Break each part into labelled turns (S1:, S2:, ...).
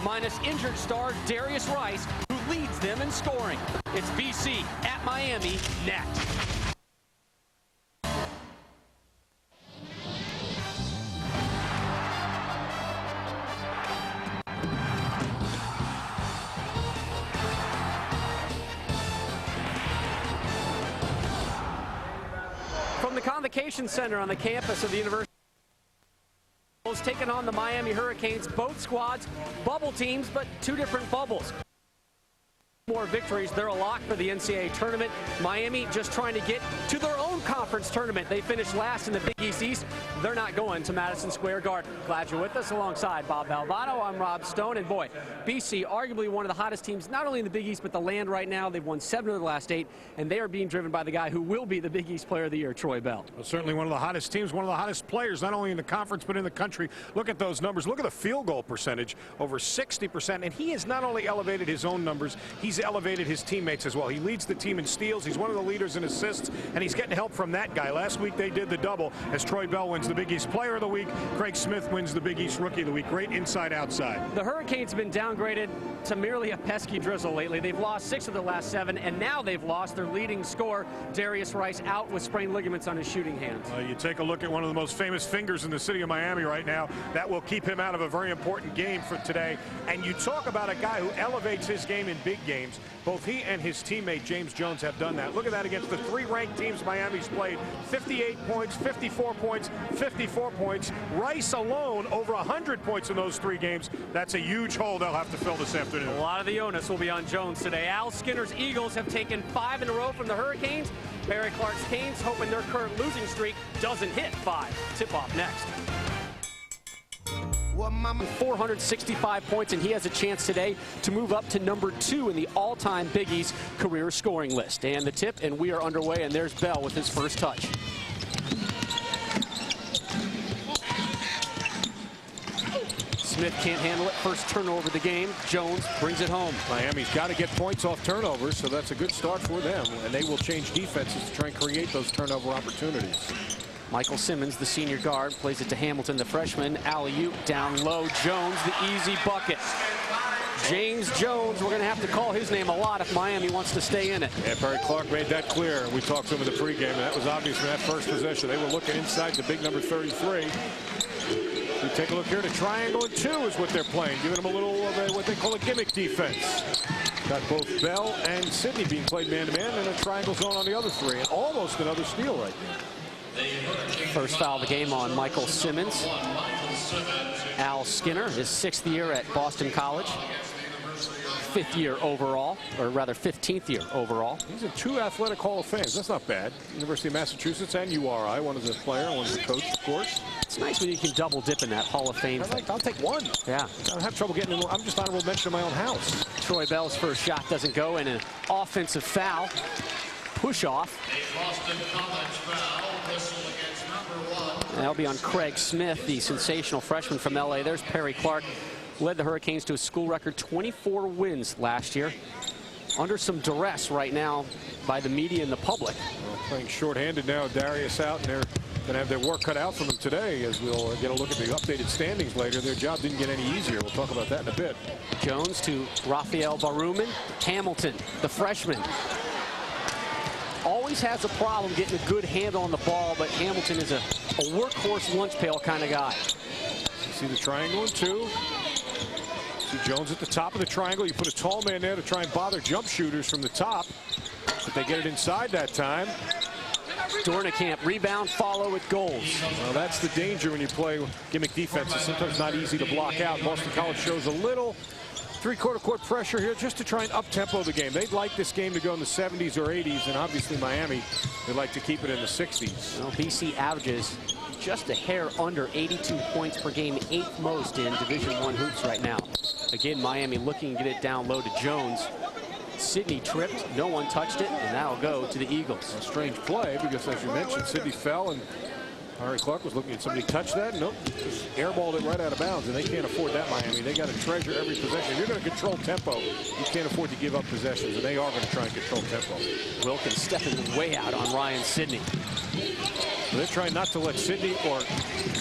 S1: minus injured star Darius Rice, who leads them in scoring. It's BC at Miami next. From the Convocation Center on the campus of the University taking on the Miami Hurricanes, both squads, bubble teams, but two different bubbles. More victories, they're a lock for the NCAA tournament. Miami just trying to get to their own conference tournament. They finished last in the Big East. They're not going to Madison Square Garden. Glad you're with us alongside Bob Valvano. I'm Rob Stone, and boy, BC, arguably one of the hottest teams, not only in the Big East, but the land right now. They've won 7 of the last 8, and they are being driven by the guy who will be the Big East Player of the Year, Troy Bell.
S2: Well, certainly one of the hottest teams, one of the hottest players, not only in the conference, but in the country. Look at those numbers. Look at the field goal percentage, over 60%, and he has not only elevated his own numbers, he's elevated his teammates as well. He leads the team in steals. He's one of the leaders in assists, and he's getting help from that guy. Last week they did the double as Troy Bell wins the Big East Player of the Week. Craig Smith wins the Big East Rookie of the Week. Great inside-outside.
S1: The Hurricanes have been downgraded to merely a pesky drizzle lately. They've lost 6 of the last 7, and now they've lost their leading scorer, Darius Rice, out with sprained ligaments on his shooting hands.
S2: You take a look at one of the most famous fingers in the city of Miami right now. That will keep him out of a very important game for today. And you talk about a guy who elevates his game in big games. Both he and his teammate James Jones have done that. Look at that against the 3 ranked teams Miami's played. 58 points, 54 points, 54 points. Rice alone over 100 points in those 3 games. That's a huge hole they'll have to fill this afternoon.
S1: A lot of the onus will be on Jones today. Al Skinner's Eagles have taken 5 in a row from the Hurricanes. Barry Clark's Canes hoping their current losing streak doesn't hit 5. Tip-off next. 465 points, and he has a chance today to move up to number 2 in the all-time Big East career scoring list. And the tip, and we are underway, and there's Bell with his first touch. Smith can't handle it. First turnover of the game. Jones brings it home.
S2: Miami's got to get points off turnovers, so that's a good start for them, and they will change defenses to try and create those turnover opportunities.
S1: Michael Simmons, the senior guard, plays it to Hamilton, the freshman. Alley-oop down low. Jones, the easy bucket. James Jones, we're going to have to call his name a lot if Miami wants to stay in it.
S2: Yeah, Barry Clark made that clear. We talked to him in the pregame, and that was obvious from that first possession. They were looking inside the big number 33. You take a look here. The triangle and 2 is what they're playing, giving them a little of a, what they call a gimmick defense. Got both Bell and Sidney being played man-to-man, and a triangle zone on the other 3. And almost another steal right there.
S1: First foul of the game on Michael Simmons. Al Skinner, his 6th year at Boston College. 5th year overall, or rather 15th year overall.
S2: He's in 2 Athletic Hall of Fames. That's not bad. University of Massachusetts and URI. One as a player, one as a coach, of course.
S1: It's nice when you can double dip in that Hall of Fame.
S2: I'll take 1.
S1: Yeah.
S2: I don't have trouble getting in. I'm just honorable mention in my own house.
S1: Troy Bell's first shot doesn't go, and an offensive foul. Push off. That'll be on Craig Smith, the sensational freshman from LA. There's Perry Clark. Led the Hurricanes to a school record 24 wins last year. Under some duress right now by the media and the public.
S2: Well, playing shorthanded now, Darius out, and they're going to have their work cut out for them today, as we'll get a look at the updated standings later. Their job didn't get any easier. We'll talk about that in a bit.
S1: Jones to Rafael Baruman. Hamilton, the freshman. Always has a problem getting a good handle on the ball, but Hamilton is a workhorse lunch pail kind of guy.
S2: You see the triangle and 2. See Jones at the top of the triangle. You put a tall man there to try and bother jump shooters from the top, but they get it inside that time.
S1: Dornekamp, rebound, follow with goals.
S2: Well, that's the danger when you play gimmick defense. It's sometimes not easy to block out. Boston College shows a little 3/4 court pressure here just to try and up-tempo the game. They'd like this game to go in the 70s or 80s, and obviously Miami, they'd like to keep it in the 60s.
S1: Well, BC averages just a hair under 82 points per game, 8th most in Division I hoops right now. Again, Miami looking to get it down low to Jones. Sidney tripped, no one touched it, and that'll go to the Eagles.
S2: A strange play because, as you mentioned, Sidney fell, and Barry Clark was looking at somebody touch that. Nope, just airballed it right out of bounds, and they can't afford that, Miami. They got to treasure every possession. If you're going to control tempo, you can't afford to give up possessions, and they are going to try and control tempo.
S1: Wilkins stepping way out on Ryan Sidney.
S2: So they're trying not to let Sidney or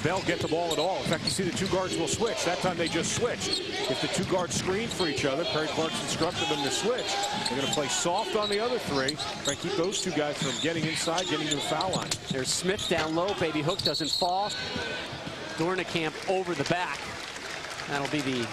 S2: Bell get the ball at all. In fact, you see the two guards will switch. That time they just switched. If the two guards screen for each other, Perry Clark's instructed them to switch. They're going to play soft on the other three. Try and keep those two guys from getting inside, getting to the foul line.
S1: There's Smith down low. Baby Hook doesn't fall. Dornenkamp over the back. That'll be the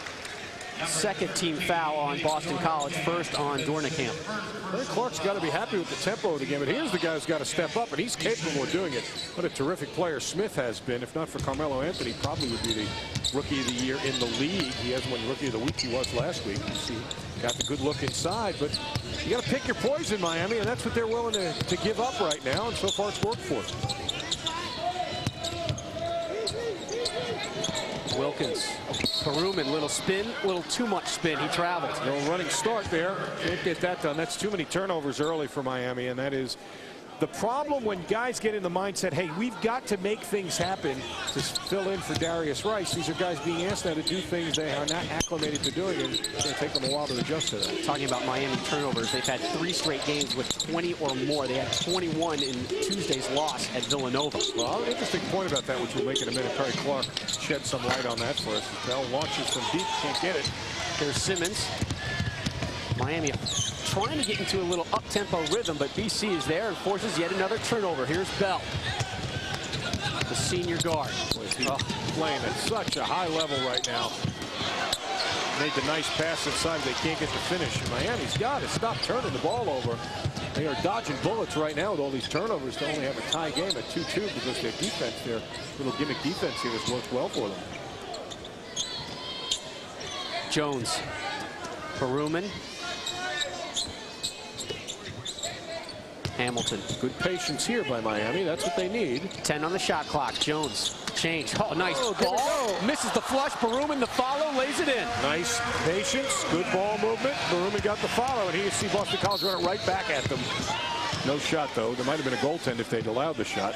S1: second team foul on Boston College, first on Dornenkamp.
S2: Perry Clark's got to be happy with the tempo of the game, but here's the guy who's got to step up, and he's capable of doing it. What a terrific player Smith has been. If not for Carmelo Anthony, probably would be the Rookie of the Year in the league. He hasn't won Rookie of the Week. He was last week. You see, got the good look inside, but you got to pick your poison, Miami, and that's what they're willing to give up right now, and so far it's worked for them.
S1: Wilkins, Perumman, little spin, little too much spin. He traveled.
S2: No running start there. Can't get that done. That's too many turnovers early for Miami, and that is the problem when guys get in the mindset, hey, we've got to make things happen to fill in for Darius Rice. These are guys being asked now to do things they are not acclimated to doing, and it's going to take them a while to adjust to that.
S1: Talking about Miami turnovers, they've had 3 straight games with 20 or more. They had 21 in Tuesday's loss at Villanova.
S2: Well, an interesting point about that, which we'll make in a minute. Perry Clark shed some light on that for us. Bell launches from deep, can't get it.
S1: There's Simmons. Miami trying to get into a little up-tempo rhythm, but BC is there and forces yet another turnover. Here's Bell, the senior guard.
S2: He's playing at such a high level right now. Made the nice pass inside. They can't get the finish. Miami's got to stop turning the ball over. They are dodging bullets right now with all these turnovers to only have a tie game at 2-2 because their defense, their little gimmick defense here has worked well for them.
S1: Jones, Perumman, Hamilton.
S2: Good patience here by Miami. That's what they need.
S1: 10 on the shot clock. Jones, change. Oh, nice ball. Misses the flush. Perumman the follow, lays it in.
S2: Nice patience. Good ball movement. Perumman got the follow, and here you see Boston College run it right back at them. No shot, though. There might have been a goaltend if they'd allowed the shot.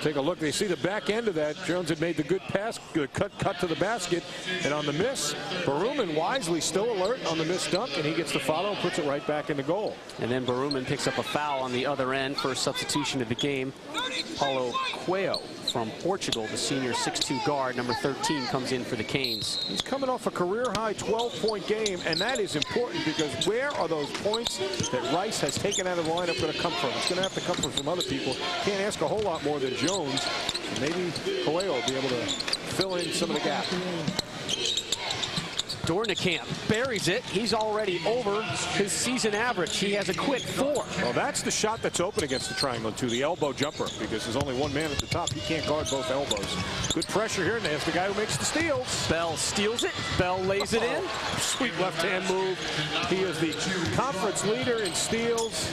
S2: Take a look. They see the back end of that. Jones had made the good pass, good cut to the basket, and on the miss, Perumman wisely still alert on the missed dunk, and he gets the follow and puts it right back in the goal.
S1: And then Perumman picks up a foul on the other end for substitution of the game. Paulo Coelho from Portugal, the senior 6'2" guard, number 13, comes in for the Canes.
S2: He's coming off a career-high 12-point game, and that is important because where are those points that Rice has taken out of the lineup going to come from? It's going to have to come from some other people. Can't ask a whole lot more than Jones. And maybe Coelho will be able to fill in some of the gap.
S1: Dornenkamp buries it. He's already over his season average. He has a quick 4.
S2: Well, that's the shot that's open against the triangle, too, the elbow jumper, because there's only one man at the top. He can't guard both elbows. Good pressure here, and there's the guy who makes the steals.
S1: Bell steals it. Bell lays it in.
S2: Sweet left-hand move. He is the conference leader in steals,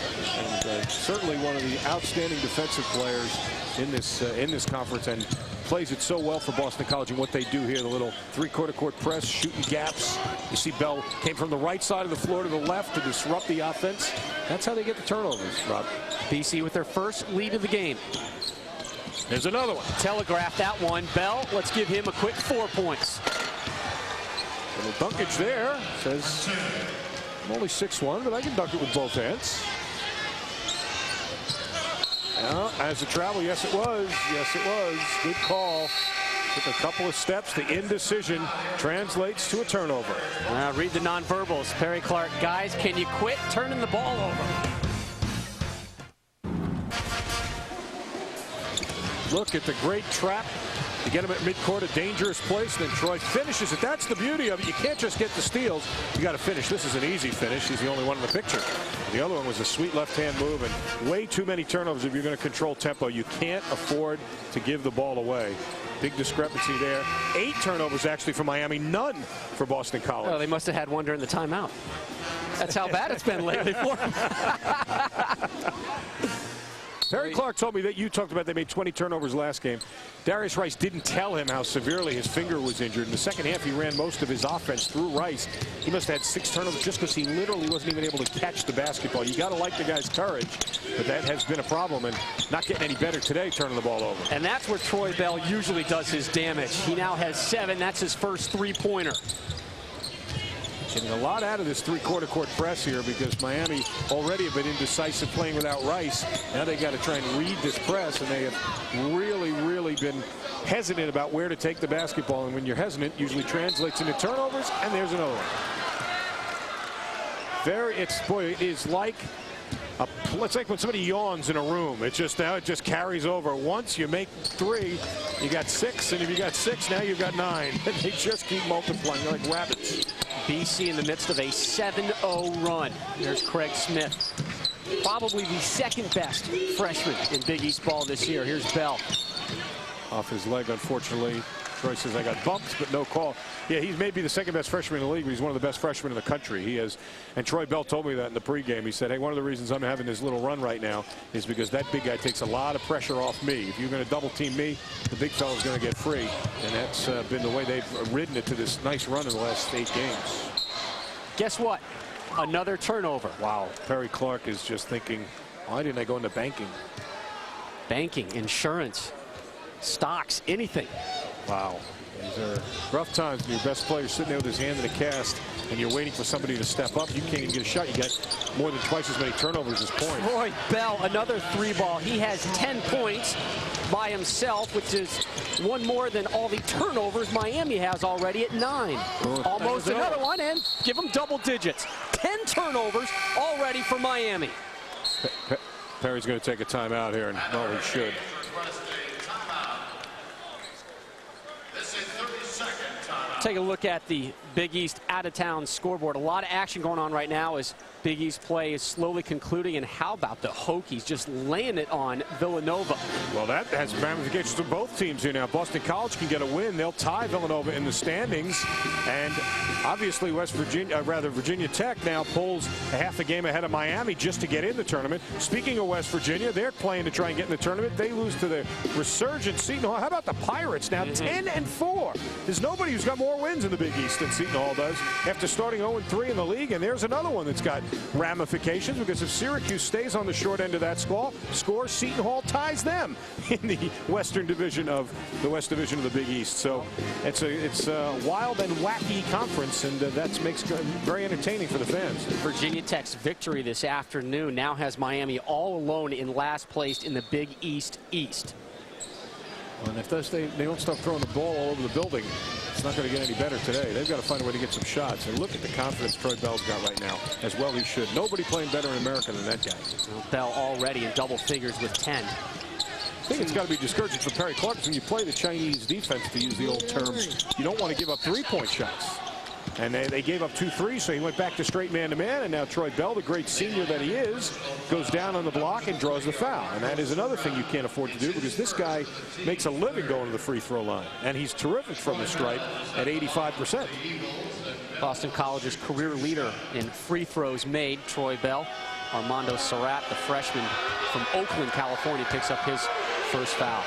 S2: and certainly one of the outstanding defensive players in this conference, and plays it so well for Boston College and what they do here, the little three-quarter court press, shooting gaps. You see Bell came from the right side of the floor to the left to disrupt the offense. That's how they get the turnovers, Rob.
S1: BC with their first lead of the game.
S2: There's another one.
S1: Telegraphed that one. Bell, let's give him a quick 4 points.
S2: Little dunkage there. Says, I'm only 6'1", but I can dunk it with both hands. As a travel, yes it was. Yes it was. Good call. Took a couple of steps. The indecision translates to a turnover.
S1: Read the nonverbals. Perry Clark, guys, can you quit turning the ball over?
S2: Look at the great trap to get him at midcourt, a dangerous place. Then Troy finishes it. That's the beauty of it. You can't just get the steals. You got to finish. This is an easy finish. He's the only one in the picture. The other one was a sweet left-hand move, and way too many turnovers if you're going to control tempo. You can't afford to give the ball away. Big discrepancy there. 8 turnovers actually for Miami, none for Boston College.
S1: Oh, they must have had one during the timeout. That's how bad it's been lately for them.
S2: Perry Clark told me that you talked about they made 20 turnovers last game. Darius Rice didn't tell him how severely his finger was injured. In the second half, he ran most of his offense through Rice. He must have had 6 turnovers just because he literally wasn't even able to catch the basketball. You got to like the guy's courage, but that has been a problem, and not getting any better today turning the ball over.
S1: And that's where Troy Bell usually does his damage. He now has 7. That's his first 3-pointer.
S2: Getting a lot out of this three-quarter court press here because Miami already have been indecisive playing without Rice. Now they got to try and read this press, and they have really been hesitant about where to take the basketball. And when you're hesitant, usually translates into turnovers, and there's another one. It is like it's like when somebody yawns in a room. It just carries over. Once you make 3, you got 6, and if you got 6, now you've got 9. And they just keep multiplying. They're like rabbits.
S1: BC in the midst of a 7-0 run. There's Craig Smith, probably the second best freshman in Big East ball this year. Here's Bell.
S2: Off his leg, unfortunately. Troy says, I got bumped, but no call. Yeah, he's maybe the second best freshman in the league, but he's one of the best freshmen in the country. He is. And Troy Bell told me that in the pregame. He said, hey, one of the reasons I'm having this little run right now is because that big guy takes a lot of pressure off me. If you're going to double team me, the big fella's going to get free. And that's been the way they've ridden it to this nice run in the last 8 games.
S1: Guess what? Another turnover.
S2: Wow. Perry Clark is just thinking, why didn't I go into banking?
S1: Banking, insurance, stocks, anything.
S2: Wow. These are rough times when your best player's sitting there with his hand in a cast and you're waiting for somebody to step up. You can't even get a shot. You got more than twice as many turnovers as points.
S1: Troy Bell, another 3-ball. He has 10 points by himself, which is one more than all the turnovers Miami has already at 9. Almost another one, and give him double digits. 10 turnovers already for Miami.
S2: Perry's going to take a timeout here, and well, he should.
S1: Take a look at the Big East out-of-town scoreboard. A lot of action going on right now as Big East play is slowly concluding. And how about the Hokies just laying it on Villanova?
S2: Well, that has ramifications to both teams here now. Boston College can get a win. They'll tie Villanova in the standings. And obviously Virginia Tech now pulls a half a game ahead of Miami just to get in the tournament. Speaking of West Virginia, they're playing to try and get in the tournament. They lose to the resurgent Seton Hall. How about the Pirates now? 10-4. There's nobody who's got more wins in the Big East than Seton Hall does after starting 0-3 in the league. And there's another one that's got ramifications, because if Syracuse stays on the short end of that score, Seton Hall ties them in the Western Division of the West Division of the Big East. So it's a wild and wacky conference, and that makes it very entertaining for the fans.
S1: Virginia Tech's victory this afternoon now has Miami all alone in last place in the Big East East.
S2: And if they don't stop throwing the ball all over the building, it's not going to get any better today. They've got to find a way to get some shots. And look at the confidence Troy Bell's got right now. As well he should. Nobody playing better in America than that guy.
S1: Bell already in double figures with 10.
S2: I think it's got to be discouraging for Perry Clark when you play the Chinese defense, to use the old term. You don't want to give up 3-point shots. And they gave up 2 threes, so he went back to straight man-to-man. And now Troy Bell, the great senior that he is, goes down on the block and draws the foul. And that is another thing you can't afford to do, because this guy makes a living going to the free throw line. And he's terrific from the stripe at 85%.
S1: Boston College's career leader in free throws made, Troy Bell. Armando Surratt, the freshman from Oakland, California, picks up his first foul.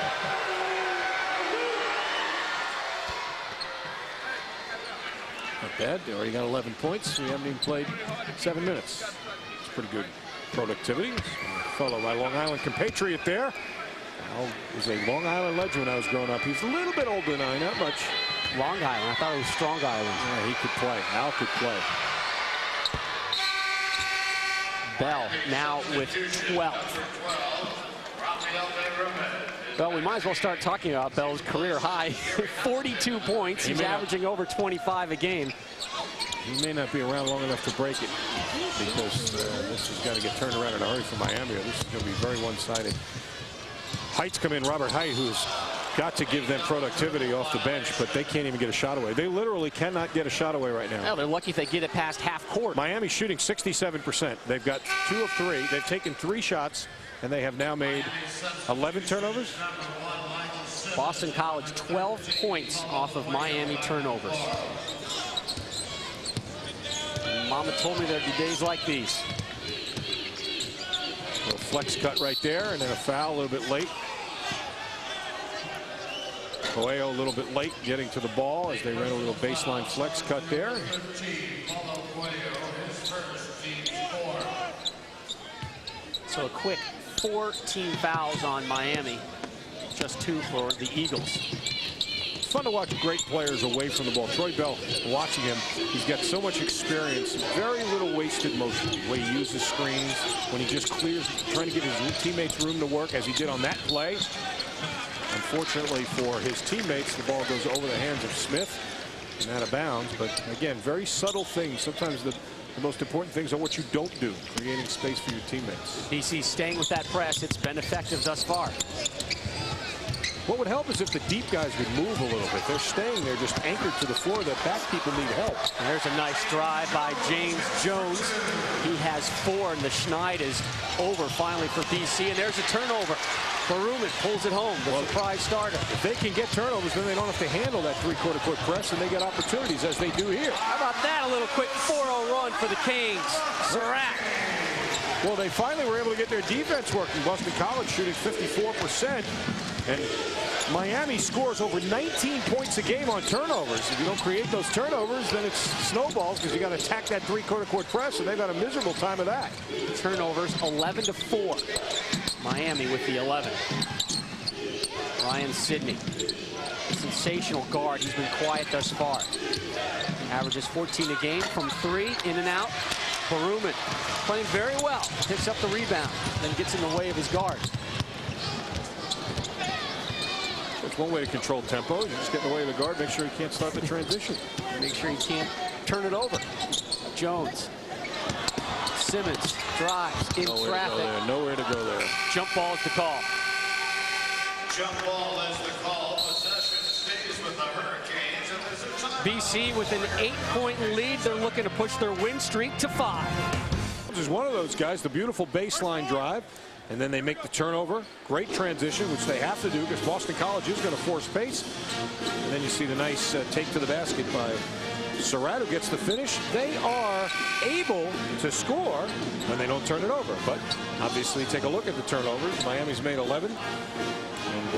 S2: Not bad. They already got 11 points. We haven't even played 7 minutes. It's pretty good productivity. A fellow, my Long Island compatriot there. Al was a Long Island legend when I was growing up. He's a little bit older than I, not much.
S1: Long Island. I thought it was Strong Island.
S2: Yeah, he could play. Al could play.
S1: Bell now with 12. Well, we might as well start talking about Bell's career high. 42 points. He's averaging over 25 a game.
S2: He may not be around long enough to break it, because this has got to get turned around in a hurry for Miami. This is going to be very one-sided. Height's come in, Robert Height, who's got to give them productivity off the bench, but they can't even get a shot away. They literally cannot get a shot away right now.
S1: Well, they're lucky if they get it past half court.
S2: Miami's shooting 67%. They've got 2 of 3. They've taken 3 shots, and they have now made 11 turnovers.
S1: Boston College 12 points off of Miami turnovers. Mama told me there'd be days like these.
S2: A little flex cut right there, and then a foul a little bit late. Coelho a little bit late getting to the ball as they ran a little baseline flex cut there.
S1: So a quick 14 fouls on Miami. Just 2 for the Eagles.
S2: fun to watch great players away from the ball. Troy Bell, watching him, he's got so much experience, very little wasted motion. The way he uses screens, when he just clears, trying to give his teammates room to work, as he did on that play. Unfortunately for his teammates, the ball goes over the hands of Smith and out of bounds. But again, very subtle things. Sometimes the most important things are what you don't do, creating space for your teammates.
S1: BC staying with that press. It's been effective thus far.
S2: What would help is if the deep guys would move a little bit. They're staying there just anchored to the floor. The back people need help.
S1: There's a nice drive by James Jones. He has 4, and the Schneid is over finally for BC. And there's a turnover. Baruman pulls it home, the surprise starter.
S2: If they can get turnovers, then they don't have to handle that three-quarter court press, and they get opportunities as they do here.
S1: How about that? A little quick 4-0 run for the Canes. Surratt.
S2: Well, they finally were able to get their defense working. Boston College shooting 54%. And Miami scores over 19 points a game on turnovers. If you don't create those turnovers, then it's snowballs because you got to attack that three-quarter court press, and they've had a miserable time of that.
S1: Turnovers 11-4. Miami with the 11. Ryan Sidney, sensational guard. He's been quiet thus far. Averages 14 a game from 3, in and out. Baruman playing very well. Picks up the rebound, then gets in the way of his guard.
S2: That's one way to control tempo. You just get in the way of the guard, make sure he can't start the transition.
S1: Make sure he can't turn it over. Jones. Simmons drives in traffic.
S2: Nowhere to go there.
S1: Jump ball is the call.
S3: Jump ball is the call. Possession stays with the Hurricanes. And there's a time.
S1: BC with an 8-point lead. They're looking to push their win streak to 5.
S2: This is one of those guys, the beautiful baseline drive, and then they make the turnover. Great transition, which they have to do because Boston College is going to force pace. And then you see the nice take to the basket by Surratt, who gets the finish. They are able to score when they don't turn it over. But obviously, take a look at the turnovers. Miami's made 11. And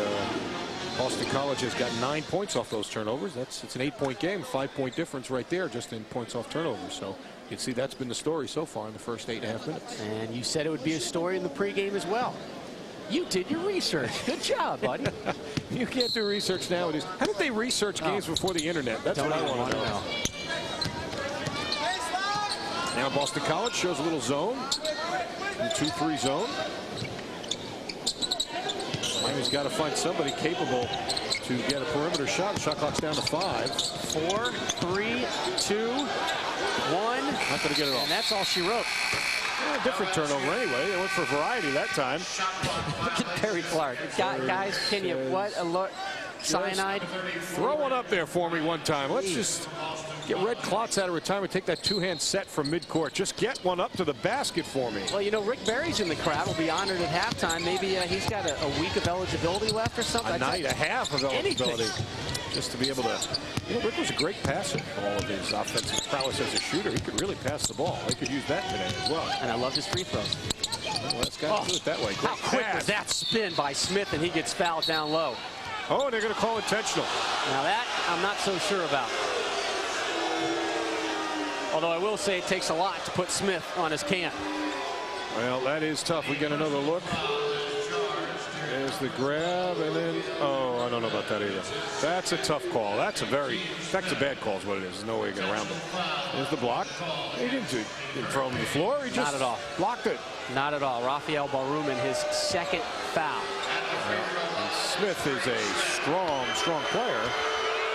S2: Boston College has got 9 points off those turnovers. It's an 8-point game, 5-point difference right there just in points off turnovers. So you can see that's been the story so far in the first 8.5 minutes.
S1: And you said it would be a story in the pregame as well. You did your research. Good job, buddy.
S2: You can't do research nowadays. How did they research games before the internet? That's what I want to know. Now Boston College shows a little zone, the 2-3 zone. Miami's got to find somebody capable to get a perimeter shot. The shot clock's down to 5.
S1: 4, 3, 2, 1.
S2: Not going to get it off.
S1: And that's all she wrote.
S2: A different turnover anyway. They went for variety that time.
S1: Look at Perry Clark. Guys, can you, what? Alert. Cyanide.
S2: Throw one up there for me one time. Let's just get Red Klotz out of retirement. Take that two-hand set from midcourt. Just get one up to the basket for me.
S1: Well, you know, Rick Barry's in the crowd. Will be honored at halftime. Maybe he's got a week of eligibility left or something.
S2: A night, a half of eligibility.
S1: Anything.
S2: Just to be able to, you know, Rick was a great passer for all of his offensive prowess as a shooter. He could really pass the ball. They could use that today as well.
S1: And I loved his free throws.
S2: Well, that's got to do it that way.
S1: How quick was that spin by Smith, and he gets fouled down low.
S2: Oh, they're going to call intentional.
S1: Now that I'm not so sure about. Although I will say it takes a lot to put Smith on his can.
S2: Well, that is tough. We get another look. There's the grab, and then, oh, I don't know about that either. That's a tough call. That's a bad call is what it is. There's no way you get around it. There's the block. He didn't throw him to the floor. He just
S1: not at all.
S2: Blocked it.
S1: Not at all. Rafael Baruman, his second foul.
S2: And Smith is a strong player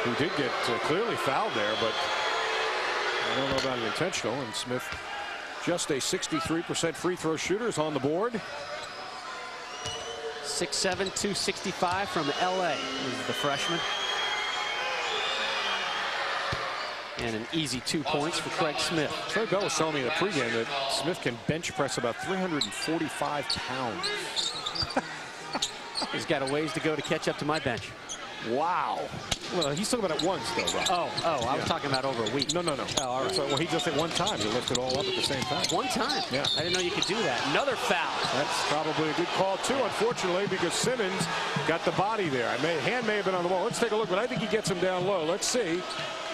S2: who did get clearly fouled there, but I don't know about an intentional. And Smith, just a 63% free throw shooter, is on the board.
S1: 6'7", 265 from LA is the freshman. And an easy 2 points for Craig Smith.
S2: Troy Bell was telling me in the pregame that Smith can bench press about 345 pounds.
S1: He's got a ways to go to catch up to my bench.
S2: Wow. Well, he's talking about it once, though, Rob.
S1: Oh, I was talking about over a week.
S2: No.
S1: Oh, all right.
S2: So, well, he just at one time. He lifted it all up at the same time.
S1: One time?
S2: Yeah.
S1: I didn't know you could do that. Another foul.
S2: That's probably a good call, too, unfortunately, because Simmons got the body there. Hand may have been on the wall. Let's take a look, but I think he gets him down low. Let's see.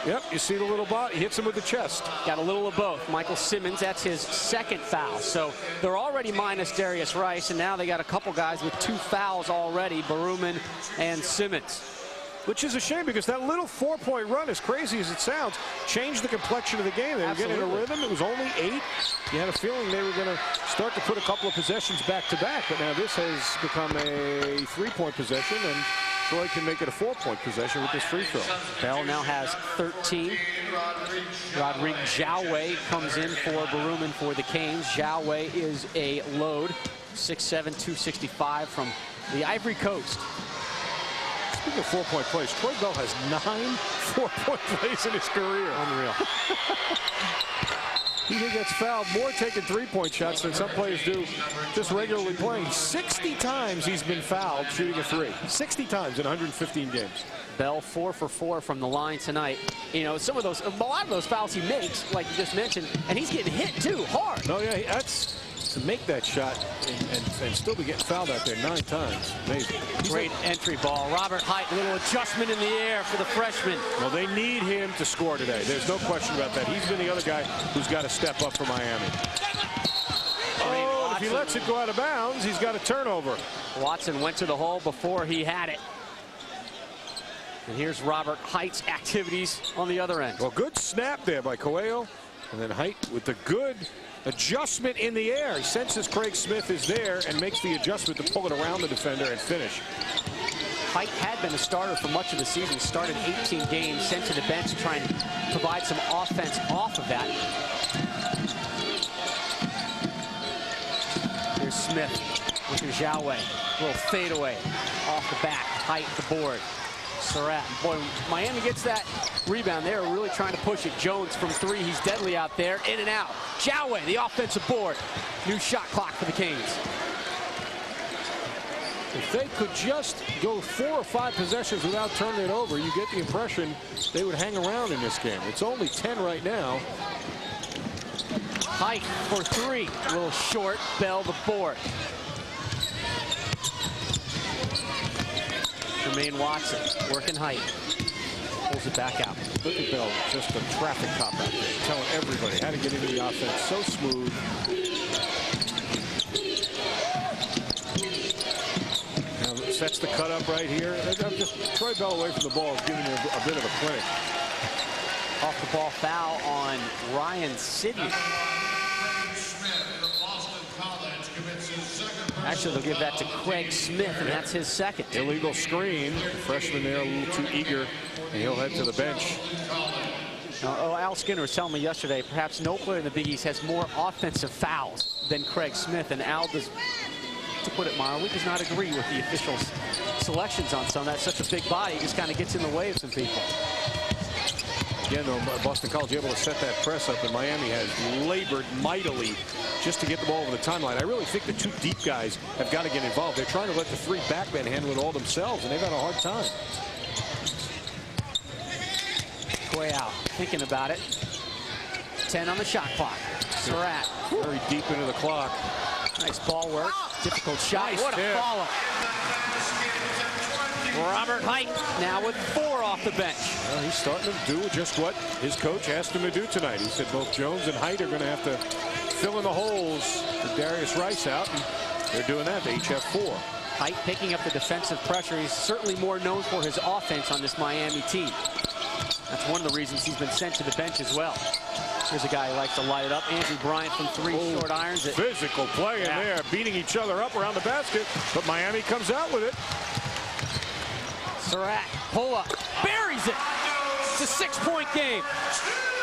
S2: Yep, you see the little body. He hits him with the chest.
S1: Got a little of both. Michael Simmons, that's his second foul. So they're already minus Darius Rice, and now they got a couple guys with 2 fouls already, Baruman and Simmons.
S2: Which is a shame because that little 4-point run, as crazy as it sounds, changed the complexion of the game. They were getting in a rhythm. It was only 8. You had a feeling they were going to start to put a couple of possessions back to back, but now this has become a 3-point possession, and Troy can make it a 4-point possession with this free throw.
S1: Bell now has 13. Rodrigue Jouwe comes in for Baruman for the Canes. Jouwe is a load, 6'7", 265 from the Ivory Coast.
S2: Speaking of 4-point plays, Troy Bell has 9 4-point plays in his career.
S1: Unreal.
S2: He gets fouled more taking 3-point shots than some players do just regularly playing. 60 times he's been fouled shooting a 3. 60 times in 115 games.
S1: Bell 4 for 4 from the line tonight. You know, a lot of those fouls he makes, like you just mentioned, and he's getting hit too hard.
S2: Oh yeah, that's to make that shot and still be getting fouled out there 9 times. Amazing.
S1: Great entry ball. Robert Height, a little adjustment in the air for the freshman.
S2: Well, they need him to score today. There's no question about that. He's been the other guy who's got to step up for Miami. Oh, if he lets it go out of bounds, he's got a turnover.
S1: Watson went to the hole before he had it. And here's Robert Height's activities on the other end.
S2: Well, good snap there by Coelho. And then Height with the good adjustment in the air. He senses Craig Smith is there and makes the adjustment to pull it around the defender and finish.
S1: Height had been a starter for much of the season. He started 18 games, sent to the bench to try and provide some offense off of that. Here's Smith with your Jouwe. Little fadeaway off the back. Height the board. Surratt. Boy, Miami gets that rebound. They're really trying to push it. Jones from 3. He's deadly out there. In and out. Jouwe, the offensive board. New shot clock for the Canes.
S2: If they could just go 4 or 5 possessions without turning it over, you get the impression they would hang around in this game. It's only 10 right now.
S1: Height for 3. A little short. Bell the board. Jermaine Watson working Height. Pulls it back out.
S2: Look at Bell, just a traffic cop out there, telling everybody how to get into the offense. So smooth. Now sets the cut up right here. Just Troy Bell away from the ball is giving him a bit of a clinic.
S1: Off the ball foul on Ryan Sidney. Actually, they'll give that to Craig Smith, and that's his second.
S2: Illegal screen. Freshman there a little too eager, and he'll head to the bench.
S1: Al Skinner was telling me yesterday, perhaps no player in the Big East has more offensive fouls than Craig Smith, and Al does, to put it mildly, does not agree with the official selections on some. That's such a big body, he just kind of gets in the way of some people.
S2: Again, though, Boston College able to set that press up, and Miami has labored mightily just to get the ball over the timeline. I really think the 2 deep guys have got to get involved. They're trying to let the 3 backmen handle it all themselves, and they've had a hard time.
S1: Way out, thinking about it. 10 on the shot clock. Surratt.
S2: Very deep into the clock.
S1: Nice ball work. Difficult shot.
S2: Nice.
S1: What a follow. Robert Height now with 4 off the bench.
S2: Well, he's starting to do just what his coach asked him to do tonight. He said both Jones and Height are going to have to fill in the holes with Darius Rice out, and they're doing that. They each have 4.
S1: Height picking up the defensive pressure. He's certainly more known for his offense on this Miami team. That's one of the reasons he's been sent to the bench as well. Here's a guy who likes to light it up. Andrew Bryant from 3 short irons.
S2: Physical play in there, beating each other up around the basket, but Miami comes out with it.
S1: Surratt, pull up, buries it. It's a 6-point game.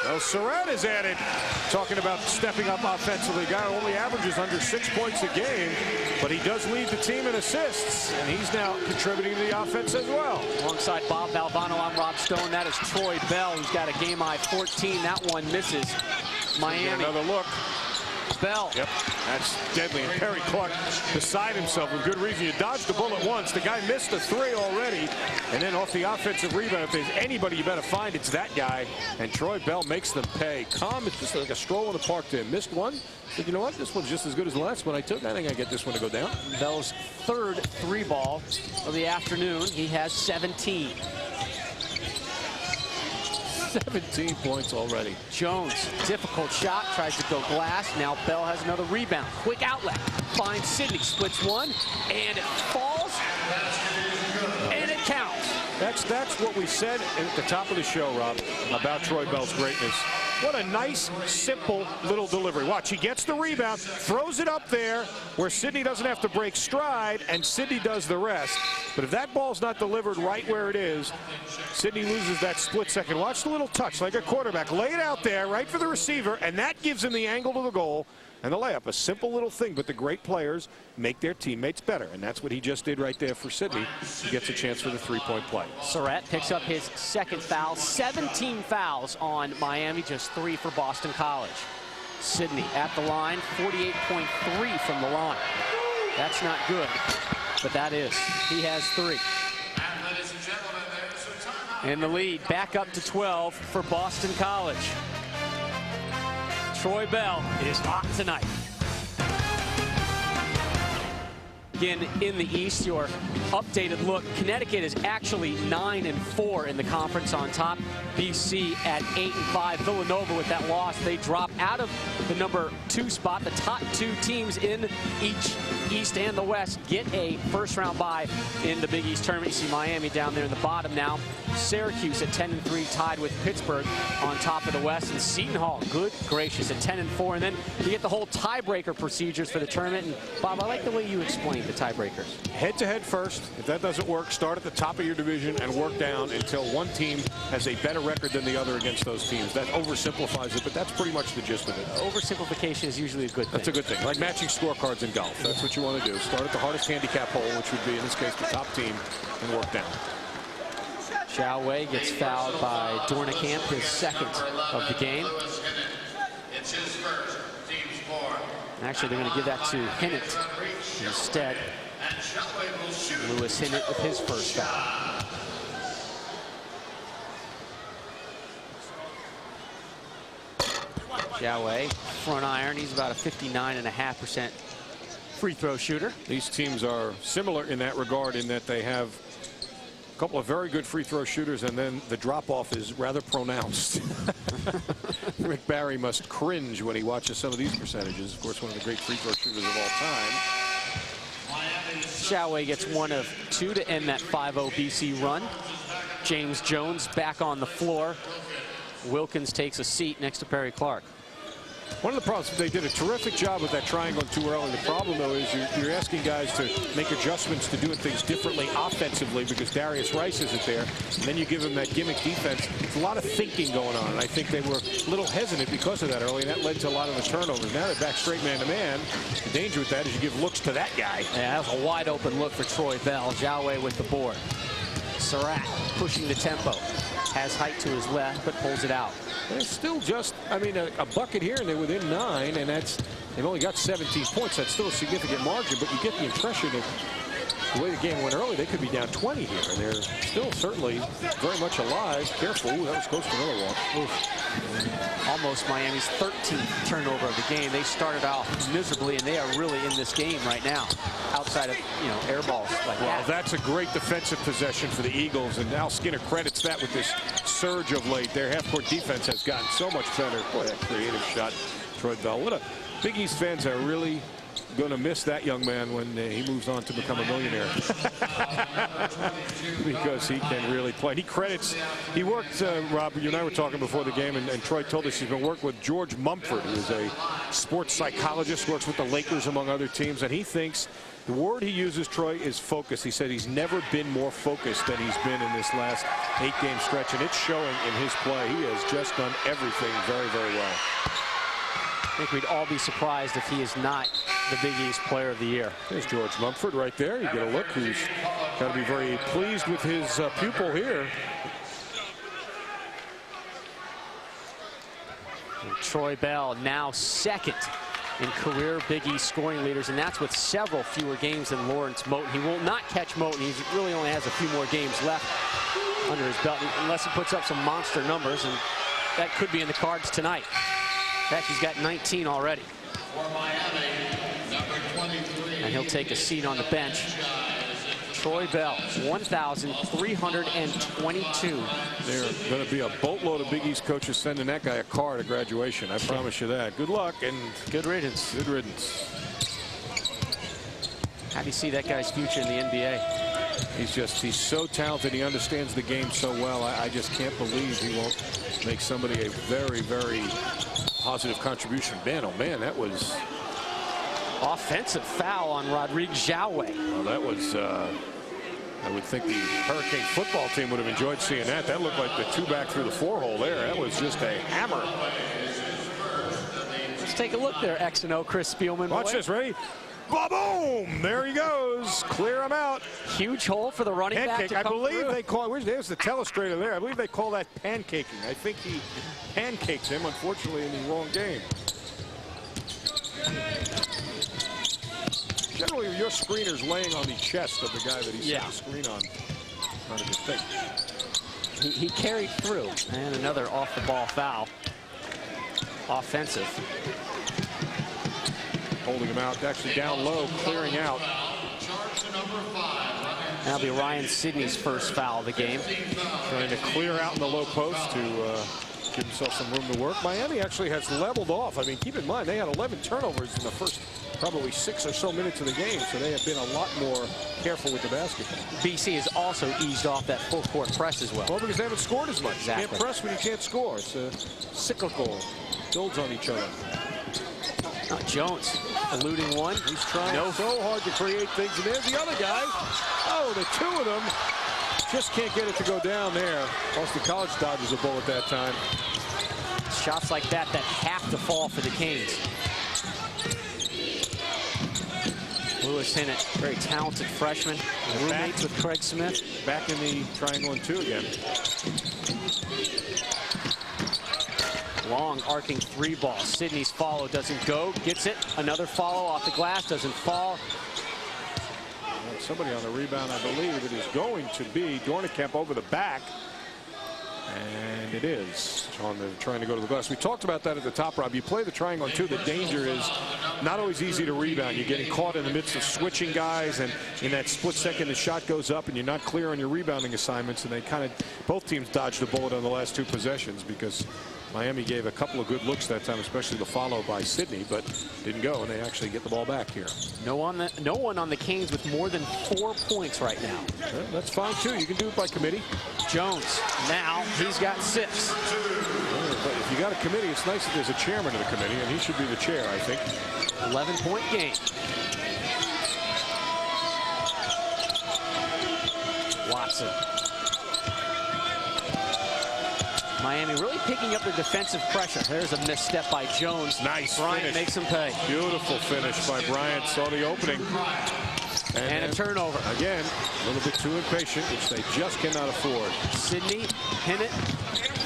S2: Well, Surratt is at it. Talking about stepping up offensively. Guy only averages under 6 points a game, but he does lead the team in assists, and he's now contributing to the offense as well.
S1: Alongside Bob Valvano, I'm Rob Stone. That is Troy Bell. He's got a game high 14. That one misses. Miami.
S2: Another look.
S1: Bell.
S2: Yep, that's deadly. And Perry Clark beside himself with good reason. You dodged the bullet once. The guy missed the 3 already. And then off the offensive rebound, if there's anybody you better find, it's that guy. And Troy Bell makes them pay. Calm, it's just like a stroll in the park to him. Missed one. Said, you know what? This one's just as good as the last one I took. I think I get this one to go down.
S1: Bell's 3rd 3-ball of the afternoon. He has 17.
S2: 17 points already.
S1: Jones, difficult shot, tries to go glass. Now Bell has another rebound. Quick outlet. Finds Sidney, splits one, and it falls, and it counts.
S2: That's what we said at the top of the show, Rob, about Troy Bell's greatness. What a nice, simple little delivery. Watch, he gets the rebound, throws it up there where Sidney doesn't have to break stride, and Sidney does the rest. But if that ball's not delivered right where it is, Sidney loses that split second. Watch the little touch like a quarterback. Lay it out there right for the receiver, and that gives him the angle to the goal. And the layup, a simple little thing, but the great players make their teammates better. And that's what he just did right there for Sidney. He gets a chance for the three-point play.
S1: Surratt picks up his second foul. 17 fouls on Miami, just 3 for Boston College. Sidney at the line, 48.3 from the line. That's not good, but that is. He has 3. And the lead back up to 12 for Boston College. Troy Bell is hot tonight. Again, in the East, your updated look. Connecticut is actually 9-4 in the conference on top. BC at 8-5. Villanova with that loss, they drop out of the number 2 spot. The top 2 teams in each East and the West get a first-round bye in the Big East tournament. You see Miami down there in the bottom now. Syracuse at 10-3, tied with Pittsburgh on top of the West. And Seton Hall, good gracious, at 10-4. And then you get the whole tiebreaker procedures for the tournament. And Bob, I like the way you explained the tiebreakers.
S2: Head-to-head first. If that doesn't work, start at the top of your division and work down until one team has a better record than the other against those teams. That oversimplifies it, but that's pretty much the gist of it.
S1: Oversimplification is usually a good thing.
S2: That's a good thing. Like matching scorecards in golf. That's what you want to do. Start at the hardest handicap hole, which would be, in this case, the top team, and work down.
S1: Zhao Wei gets fouled by Dornekamp, his second of the game.
S3: It's his first, team's 4.
S1: Actually, they're going to give that to Hinnant instead. Lewis Hinnant with his first foul. Zhao Wei, front iron. He's about a 59.5% free throw shooter.
S2: These teams are similar in that regard, in that they have a couple of very good free throw shooters, and then the drop-off is rather pronounced. Rick Barry must cringe when he watches some of these percentages. Of course, one of the great free throw shooters of all time.
S1: Zhao Wei gets 1 of 2 to end that 5-0 BC run. James Jones back on the floor. Wilkins takes a seat next to Perry Clark.
S2: One of the problems, they did a terrific job with that triangle too early. The problem, though, is you're asking guys to make adjustments to doing things differently offensively because Darius Rice isn't there. And then you give them that gimmick defense. It's a lot of thinking going on, and I think they were a little hesitant because of that early, and that led to a lot of the turnovers. Now they're back straight man-to-man. The danger with that is you give looks to that guy.
S1: Yeah, that was a wide-open look for Troy Bell. Zhao Wei with the board. Surratt pushing the tempo. Has height to his left, but pulls it out.
S2: There's still just, I mean, a bucket here, and they're within 9, and they've only got 17 points. That's still a significant margin, but you get the impression that the way the game went early, they could be down 20 here, and they're still certainly very much alive. Careful. Ooh, that was close to another walk. Oof.
S1: Almost Miami's 13th turnover of the game. They started off miserably, and they are really in this game right now, outside of, air balls like that.
S2: That's a great defensive possession for the Eagles, and Al Skinner credits that with this surge of late. Their half-court defense has gotten so much better. Boy, that creative shot, Troy Bell. What a Big East fans are really going to miss that young man when he moves on to become a millionaire. Because he can really play. He worked, Rob, you and I were talking before the game, and Troy told us he's been working with George Mumford, who is a sports psychologist, works with the Lakers among other teams, and he thinks the word he uses, Troy, is focus. He said he's never been more focused than he's been in this last 8-game stretch, and it's showing in his play. He has just done everything very, very well.
S1: I think we'd all be surprised if he is not the Big East Player of the Year.
S2: There's George Mumford right there. You get a look who's got to be very pleased with his pupil here.
S1: And Troy Bell now second in career Big East scoring leaders, and that's with several fewer games than Lawrence Moten. He will not catch Moten. He really only has a few more games left under his belt, unless he puts up some monster numbers, and that could be in the cards tonight. In fact, he's got 19 already. And he'll take a seat on the bench. Troy Bell, 1,322.
S2: There are going to be a boatload of Big East coaches sending that guy a card at graduation. I promise you that. Good luck and
S1: good riddance.
S2: Good riddance.
S1: How do you see that guy's future in the NBA?
S2: He's so talented. He understands the game so well. I just can't believe he won't make somebody a very, very positive contribution. Man, oh man, that was
S1: offensive foul on Rodrigue Jouet.
S2: Well, that was I would think the Hurricane football team would have enjoyed seeing that. That looked like the 2-back through the 4-hole there. That was just a hammer.
S1: Let's take a look there, X&O Chris Spielman.
S2: Watch this, ready? Boom! There he goes. Clear him out.
S1: Huge hole for the running
S2: Pancake.
S1: back to come
S2: I believe
S1: through.
S2: they call it. There's the telestrator there. I believe they call that pancaking. I think he pancaked him, unfortunately, in the wrong game. Generally, your screener's laying on the chest of the guy that he's set the screen on. Not a good thing.
S1: He carried through. And another off-the-ball foul. Offensive.
S2: Holding him out, actually down low, clearing out.
S1: That'll be Ryan Sidney's first foul of the game.
S2: Trying to clear out in the low post to give himself some room to work. Miami actually has leveled off. I mean, keep in mind, they had 11 turnovers in the first probably 6 or so minutes of the game, so they have been a lot more careful with the basketball.
S1: BC has also eased off that full-court press as well.
S2: Well, because they haven't scored as much.
S1: Exactly.
S2: You can't press when you can't score. It's cyclical. Builds on each other.
S1: Jones eluding one.
S2: He's trying so hard to create things. And there's the other guy. Oh, the two of them just can't get it to go down there. Boston College dodges a bullet that time.
S1: Shots like that have to fall for the Canes. Lewis Hinnant, very talented freshman. Roommates with Craig Smith.
S2: Back in the triangle and 2 again.
S1: Long arcing 3-ball. Sidney's follow doesn't go. Gets it. Another follow off the glass. Doesn't fall.
S2: Somebody on the rebound, I believe it is going to be Dornekamp over the back. And it is on the trying to go to the glass. We talked about that at the top, Rob. You play the triangle on 2. The danger is not always easy to rebound. You're getting caught in the midst of switching guys, and in that split second the shot goes up and you're not clear on your rebounding assignments. And they kind of, both teams dodged a bullet on the last 2 possessions because Miami gave a couple of good looks that time, especially the follow by Sidney, but didn't go, and they actually get the ball back here.
S1: No one on the Canes with more than 4 points right now.
S2: Well, that's fine too. You can do it by committee.
S1: Jones, now he's got 6.
S2: But if you got a committee, it's nice that there's a chairman of the committee, and he should be the chair, I think.
S1: 11-point game. Watson. Miami really picking up their defensive pressure. There's a misstep by Jones.
S2: Nice
S1: Bryant
S2: finish.
S1: makes him pay.
S2: Beautiful finish by Bryant. Saw the opening.
S1: And a turnover.
S2: Again, a little bit too impatient, which they just cannot afford.
S1: Sidney, Hinnant.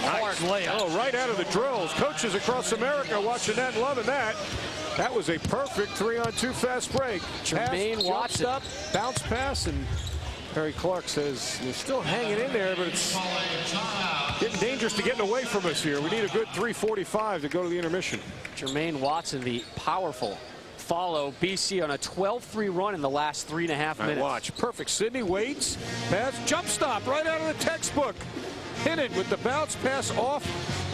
S1: Hard layup.
S2: Oh, right out of the drills. Coaches across America watching that and loving that. That was a perfect 3-on-2 fast break.
S1: Jermaine Watson.
S2: Up, bounce pass, and Perry Clark says they're still hanging in there, but it's getting dangerous to getting away from us here. We need a good 3:45 to go to the intermission.
S1: Jermaine Watson, the powerful follow. BC on a 12-3 run in the last 3.5 minutes.
S2: Watch. Perfect. Sidney waits. Pass. Jump stop right out of the textbook. Hit it with the bounce pass off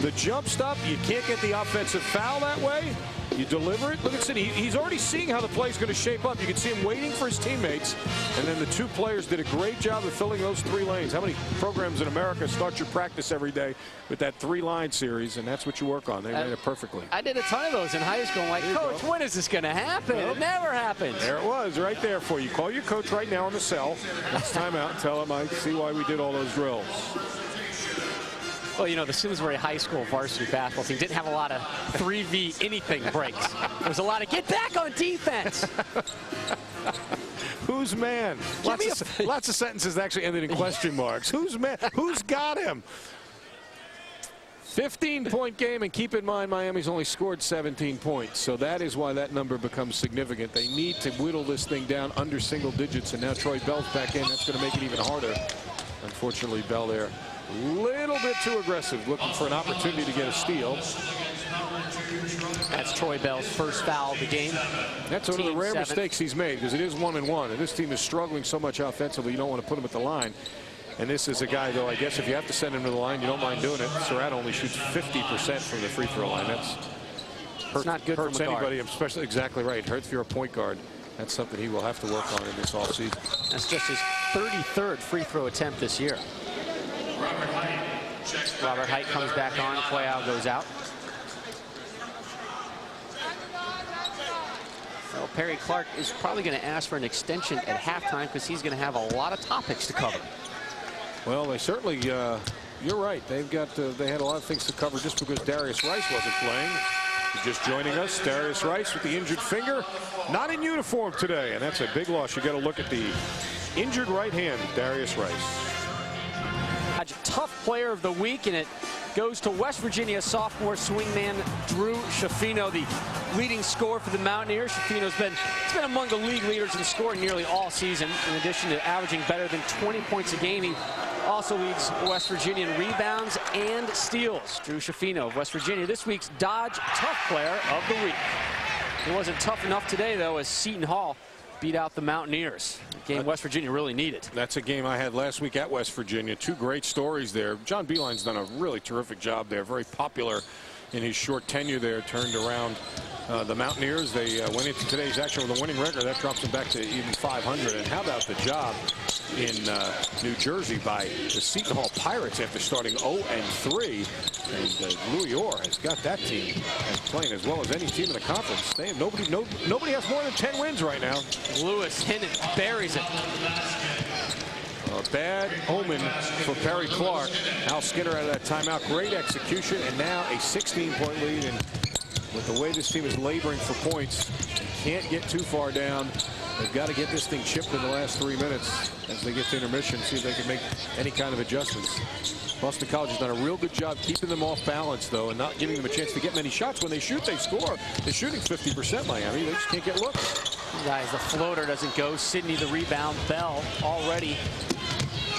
S2: the jump stop. You can't get the offensive foul that way. You deliver it. Look at Sidney. He's already seeing how the play is going to shape up. You can see him waiting for his teammates. And then the 2 players did a great job of filling those 3 lanes. How many programs in America start your practice every day with that 3-line series? And that's what you work on. They made it perfectly.
S1: I did a ton of those in high school. I'm like, Coach, when is this going to happen?
S2: Well,
S1: it never happens.
S2: There it was, right there for you. Call your coach right now on the cell. Next time out, tell him I see why we did all those drills.
S1: Well, you know, the Simsbury High School varsity basketball team didn't have a lot of 3v anything breaks. There was a lot of get back on defense.
S2: Who's man? Lots of sentences that actually ended in question marks. Who's man? Who's got him? 15-point game, and keep in mind Miami's only scored 17 points, so that is why that number becomes significant. They need to whittle this thing down under single digits, and now Troy Bell's back in. That's going to make it even harder. Unfortunately, Bell there a little bit too aggressive, looking for an opportunity to get a steal.
S1: That's Troy Bell's first foul of the game.
S2: That's one of the rare mistakes he's made, because it is 1-and-1, and this team is struggling so much offensively, you don't want to put him at the line. And this is a guy, though, I guess if you have to send him to the line, you don't mind doing it. Surratt only shoots 50% from the free throw line. That's
S1: not good
S2: hurts
S1: from a guard.
S2: anybody, especially exactly right. Hurts if you're a point guard. That's something he will have to work on in this offseason.
S1: That's just his 33rd free throw attempt this year. Robert Height comes back on. Cuellar goes out. Well, Perry Clark is probably going to ask for an extension at halftime because he's going to have a lot of topics to cover.
S2: Well, they certainly, you're right. They had a lot of things to cover just because Darius Rice wasn't playing. Just joining us, Darius Rice with the injured finger, not in uniform today, and that's a big loss. You got to look at the injured right hand, Darius Rice.
S1: Tough player of the week, and it goes to West Virginia sophomore swingman Drew Schifino, the leading scorer for the Mountaineers. Schifino's been among the league leaders in scoring nearly all season. In addition to averaging better than 20 points a game, he also leads West Virginia in rebounds and steals. Drew Schifino of West Virginia, this week's Dodge Tough Player of the Week. He wasn't tough enough today, though, as Seton Hall beat out the Mountaineers. A game West Virginia really needed.
S2: That's a game I had last week at West Virginia. Two great stories there. John Beilein's done a really terrific job there. Very popular in his short tenure there. Turned around the Mountaineers. They went into today's action with a winning record. That drops them back to even 500. And how about the job in New Jersey by the Seton Hall Pirates after starting 0-3. And Louis Orr has got that team playing as well as any team in the conference. They have nobody has more than 10 wins right now.
S1: Lewis Hinton buries it.
S2: A bad omen for Perry Clark. Al Skinner out of that timeout. Great execution, and now a 16-point lead. And with the way this team is laboring for points, can't get too far down. They've got to get this thing chipped in the last 3 minutes as they get to intermission, see if they can make any kind of adjustments. Boston College has done a real good job keeping them off balance, though, and not giving them a chance to get many shots. When they shoot, they score. They're shooting 50%, Miami. They just can't get looks.
S1: Guys, the floater doesn't go. Sidney the rebound. Bell already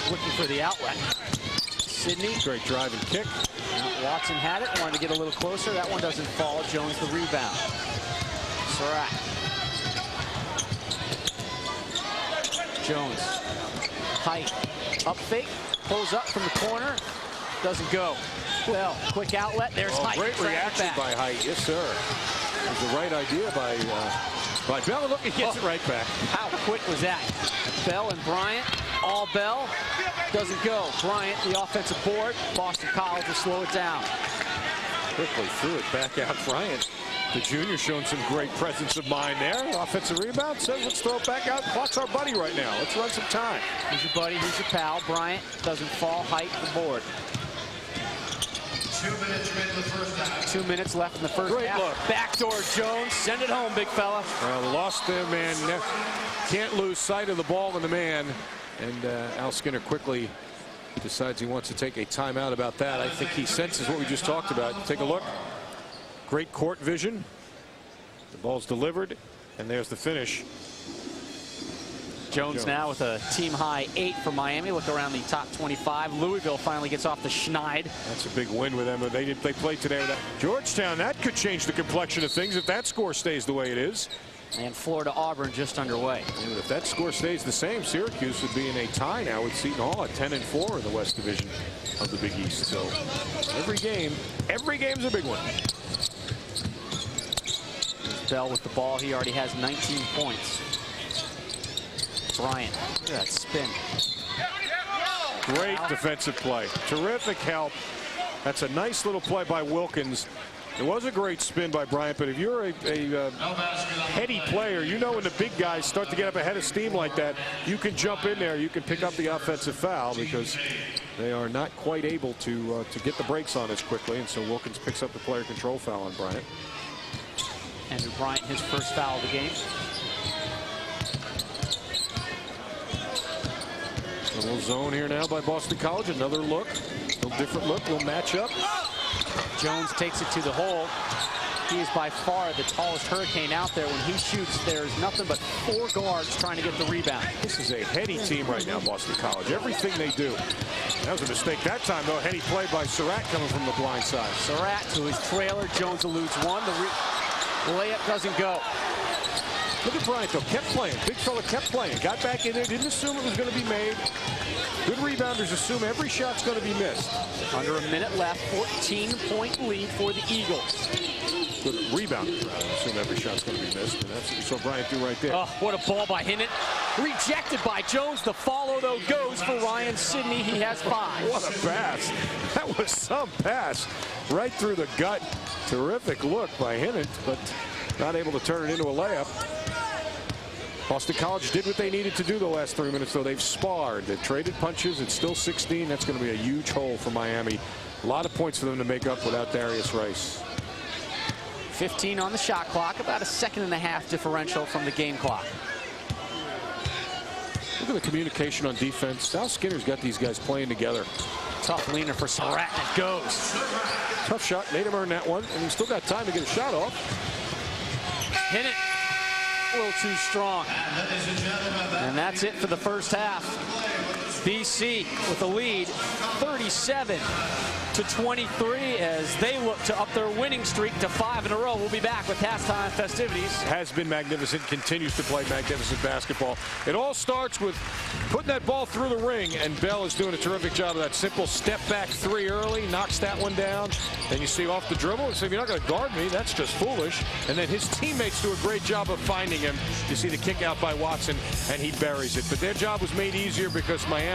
S1: looking for the outlet. Sidney.
S2: Great drive and kick.
S1: Watson had it. Wanted to get a little closer. That one doesn't fall. Jones the rebound. Surratt. Jones. Height. Up fake. Pulls up from the corner. Doesn't go. Well, quick outlet. There's Height.
S2: Great reaction by Height. Yes, sir. It was the right idea by Bell. Look, he gets it right back.
S1: How quick was that? Bell and Bryant. All Bell. Doesn't go. Bryant, the offensive board. Boston College will slow it down.
S2: Quickly threw it back out. Bryant, the junior, showing some great presence of mind there. Offensive rebound. Says, let's throw it back out. Clock's our buddy right now. Let's run some time.
S1: Here's your buddy. Here's your pal. Bryant doesn't fall. Height the board.
S3: 2 minutes in the first half.
S1: 2 minutes left in the first
S2: Great
S1: half.
S2: look.
S1: Backdoor Jones. Send it home, big fella.
S2: Well, lost their man. Can't lose sight of the ball and the man. And Al Skinner quickly decides he wants to take a timeout about that. I think he senses what we just talked about. Take a look. Great court vision. The ball's delivered, and there's the finish.
S1: Jones now with a team-high 8 for Miami. Look around the top 25. Louisville finally gets off the schneid. That's
S2: a big win with them. They played today with that. Georgetown, that could change the complexion of things if that score stays the way it is.
S1: And Florida-Auburn just underway.
S2: And if that score stays the same, Syracuse would be in a tie now with Seton Hall at 10-4 in the West Division of the Big East. So every game's a big one.
S1: There's Bell with the ball. He already has 19 points. Bryant, look at that spin.
S2: Great defensive play. Terrific help. That's a nice little play by Wilkins. It was a great spin by Bryant, but if you're a heady player, you know when the big guys start to get up ahead of steam like that, you can jump in there, you can pick up the offensive foul because they are not quite able to get the brakes on as quickly, and so Wilkins picks up the player control foul on Bryant.
S1: Andrew Bryant, his first foul of the game.
S2: A little zone here now by Boston College. Another look, a little different look, a little matchup.
S1: Jones takes it to the hole. He is by far the tallest Hurricane out there. When he shoots, there's nothing but 4 guards trying to get the rebound.
S2: This is a heady team right now, Boston College. Everything they do. That was a mistake that time, though. Heady play by Surratt coming from the blind side.
S1: Surratt to his trailer. Jones eludes one. The layup doesn't go.
S2: Look at Bryant, though. Kept playing. Big fella kept playing. Got back in there. Didn't assume it was going to be made. Good rebounders assume every shot's going to be missed.
S1: Under a minute left, 14-point lead for the Eagles.
S2: Good rebounders, rather, assume every shot's going to be missed. And that's what you saw Bryant do right there.
S1: Oh, what a ball by Hinnant. Rejected by Jones. The follow, though, goes for Ryan Sidney. He has 5.
S2: What a pass. That was some pass. Right through the gut. Terrific look by Hinnant, but not able to turn it into a layup. Boston College did what they needed to do the last 3 minutes, though. They've sparred. They've traded punches. It's still 16. That's going to be a huge hole for Miami. A lot of points for them to make up without Darius Rice.
S1: 15 on the shot clock. About a 1.5 second differential from the game clock.
S2: Look at the communication on defense. Sal Skinner's got these guys playing together.
S1: Tough leaner for Surratt. It goes.
S2: Tough shot. Made him earn that one, and he's still got time to get a shot off.
S1: Hinnant. A little too strong. And that's it for the first half. BC with the lead, 37-23, as they look to up their winning streak to 5 in a row. We'll be back with halftime festivities.
S2: Has been magnificent, continues to play magnificent basketball. It all starts with putting that ball through the ring, and Bell is doing a terrific job of that. Simple step back 3 early, knocks that one down. Then you see off the dribble and say, if you're not going to guard me, that's just foolish. And then his teammates do a great job of finding him. You see the kick out by Watson, and he buries it. But their job was made easier because Miami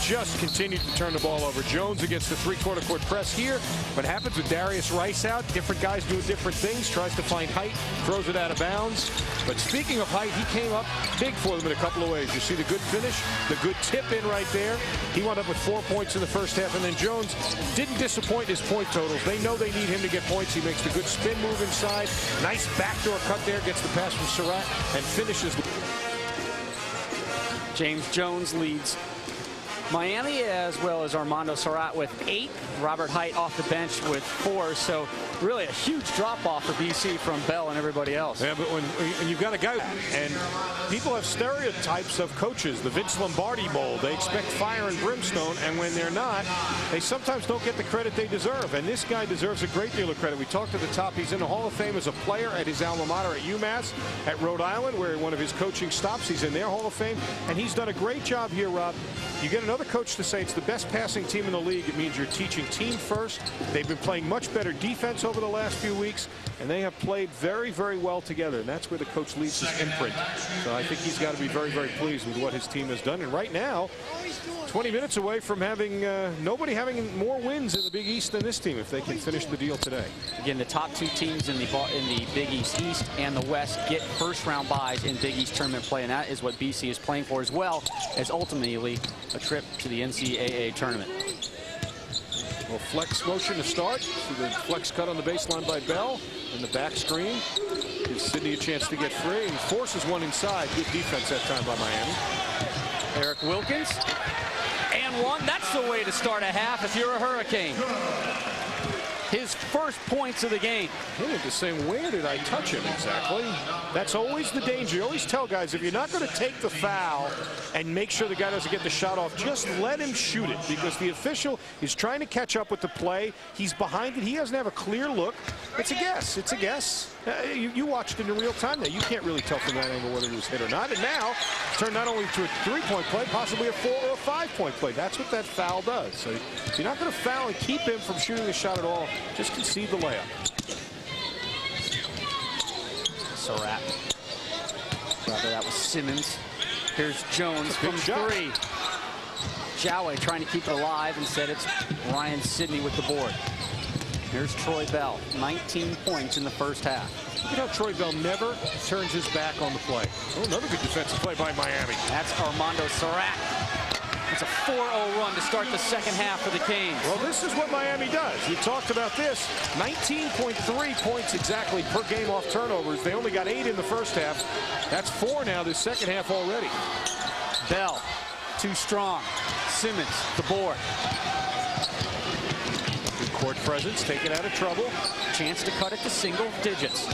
S2: just continued to turn the ball over. Jones against the 3/4 court press here. What happens with Darius Rice out? Different guys doing different things. Tries to find height, throws it out of bounds. But speaking of height, he came up big for them in a couple of ways. You see the good finish, the good tip in right there. He wound up with 4 points in the first half, and then Jones didn't disappoint his point totals. They know they need him to get points. He makes the good spin move inside. Nice backdoor cut there, gets the pass from Surratt, and finishes.
S1: James Jones leads Miami, as well as Armando Surratt with 8. Robert Height off the bench with 4. So really a huge drop-off for BC from Bell and everybody else.
S2: Yeah, but when you've got a guy, and people have stereotypes of coaches, the Vince Lombardi mold. They expect fire and brimstone, and when they're not, they sometimes don't get the credit they deserve. And this guy deserves a great deal of credit. We talked at the top. He's in the Hall of Fame as a player at his alma mater at UMass, at Rhode Island, where one of his coaching stops. He's in their Hall of Fame, and he's done a great job here, Rob. You get another coach to say it's the best passing team in the league. It means you're teaching team first. They've been playing much better defense over the last few weeks, and they have played very, very well together. And that's where the coach leaves his imprint. So I think he's got to be very, very pleased with what his team has done. And right now, 20 minutes away from having nobody having more wins in the Big East than this team if they can finish the deal today.
S1: Again, the top 2 teams in the Big East and the West get first-round byes in Big East tournament play, and that is what BC is playing for, as well as ultimately a trip to the NCAA tournament.
S2: Well, flex motion to start. See the flex cut on the baseline by Bell, and the back screen gives Sidney a chance to get free, and forces one inside. Good defense that time by Miami.
S1: Eric Wilkins, and one. That's the way to start a half if you're a Hurricane. His first points of the game.
S2: Hinnant is saying, where did I touch him exactly? That's always the danger. You always tell guys, if you're not going to take the foul and make sure the guy doesn't get the shot off, just let him shoot it, because the official is trying to catch up with the play. He's behind it. He doesn't have a clear look. It's a guess. It's a guess. You watched it in real time there. You can't really tell from that angle whether it was hit or not. And now, it's turned not only to a 3-point play, possibly a 4 or a 5-point play. That's what that foul does. So if you're not going to foul and keep him from shooting a shot at all, just concede the layup.
S1: Surratt. Rather, that was Simmons. Here's Jones from 3. Jowie trying to keep it alive. Instead, it's Ryan Sidney with the board. Here's Troy Bell, 19 points in the first half.
S2: Look at how Troy Bell never turns his back on the play. Oh, another good defensive play by Miami.
S1: That's Armando Surratt. It's a 4-0 run to start the second half for the Canes.
S2: Well, this is what Miami does. You talked about this. 19.3 points exactly per game off turnovers. They only got 8 in the first half. That's 4 now this second half already.
S1: Bell, too strong. Simmons, the board.
S2: Good court presence, taken out of trouble.
S1: Chance to cut it to single digits.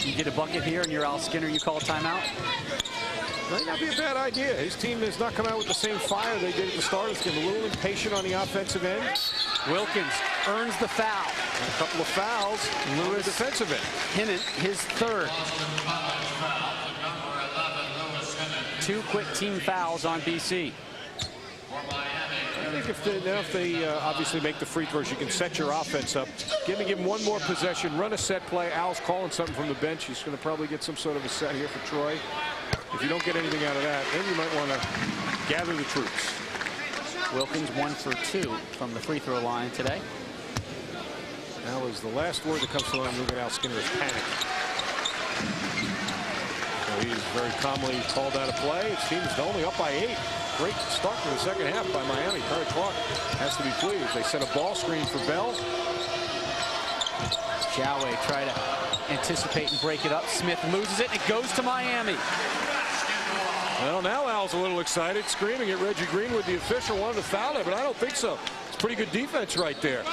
S1: You get a bucket here and you're Al Skinner, you call a timeout?
S2: Might not be a bad idea. His team has not come out with the same fire they did at the start. It's getting a little impatient on the offensive end.
S1: Wilkins earns the foul.
S2: A couple of fouls. Lewis defensive end.
S1: Hinnant, his third. 2 quick team fouls on BC.
S2: I think if they obviously make the free throws, you can set your offense up. Give him one more possession, run a set play. Al's calling something from the bench. He's going to probably get some sort of a set here for Troy. If you don't get anything out of that, then you might want to gather the troops.
S1: Wilkins 1 for 2 from the free throw line today.
S2: Al is the last word that comes to mind. Look at Al Skinner is panic. So he's very calmly called out of play. His team is only up by 8. Great start to the second half by Miami. Perry Clark has to be pleased. They set a ball screen for Bell.
S1: Joway try to anticipate and break it up. Smith loses it. It goes to Miami.
S2: Well, now Al's a little excited, screaming at Reggie Greenwood. The official wanted to foul it, but I don't think so. It's pretty good defense right there.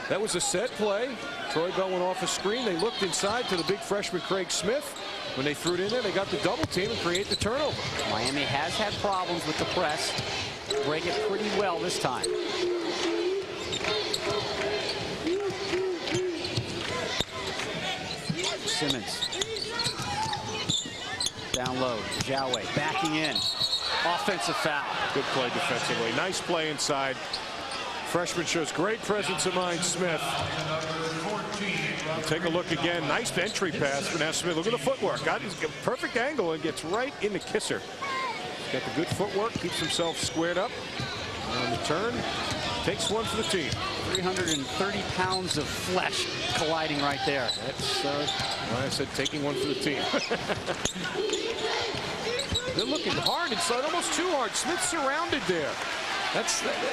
S2: That was a set play. Troy Bell went off a screen. They looked inside to the big freshman Craig Smith. When they threw it in there, they got the double team and create the turnover.
S1: Miami has had problems with the press. Break it pretty well this time. Simmons. Down low. Joway backing in. Offensive foul.
S2: Good play defensively. Nice play inside. Freshman shows great presence of mind, Smith. Take a look again. Nice entry pass for now Smith. Look at the footwork. Got his perfect angle and gets right in the kisser. Got the good footwork. Keeps himself squared up. On the turn. Takes one for the team.
S1: 330 pounds of flesh colliding right there.
S2: That's why I said taking one for the team. They're looking hard inside. Almost too hard. Smith's surrounded there.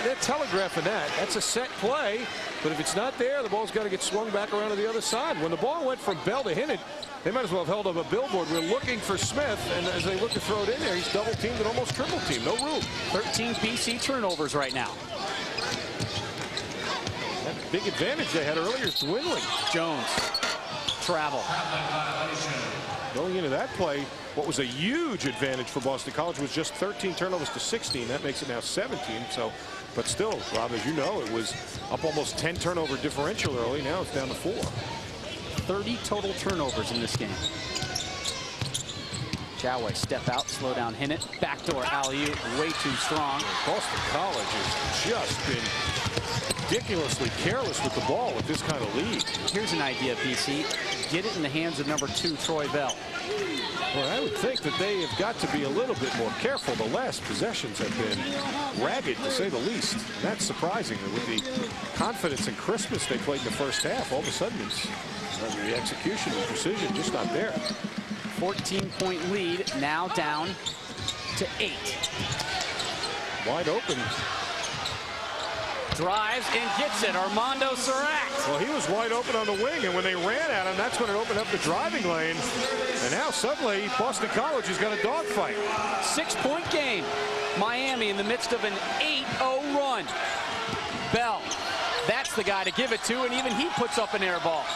S2: They're telegraphing that. That's a set play, but if it's not there, the ball's got to get swung back around to the other side. When the ball went from Bell to Hinnant, they might as well have held up a billboard. We're looking for Smith, and as they look to throw it in there, he's double-teamed and almost triple-teamed. No room.
S1: 13 BC turnovers right now.
S2: That big advantage they had earlier is dwindling.
S1: Jones, travel.
S2: Going into that play, what was a huge advantage for Boston College was just 13 turnovers to 16. That makes it now 17. So, but still, Rob, as you know, it was up almost 10 turnover differential early. Now it's down to 4.
S1: 30 total turnovers in this game. Joway step out, slow down Hinnant. Backdoor alley-oop, way too strong.
S2: Boston College has just been ridiculously careless with the ball with this kind of lead.
S1: Here's an idea, BC. Get it in the hands of number 2, Troy Bell.
S2: Well, I would think that they have got to be a little bit more careful. The last possessions have been ragged, to say the least. That's surprising. With the confidence and crispness they played in the first half, all of a sudden it's the execution and precision just not there.
S1: 14-point lead, now down to 8.
S2: Wide open.
S1: Drives and gets it. Armando Serac.
S2: Well, he was wide open on the wing, and when they ran at him, that's when it opened up the driving lane. And now suddenly Boston College has got a dogfight.
S1: 6-point game. Miami in the midst of an 8-0 run. Bell. That's the guy to give it to, and even he puts up an air ball.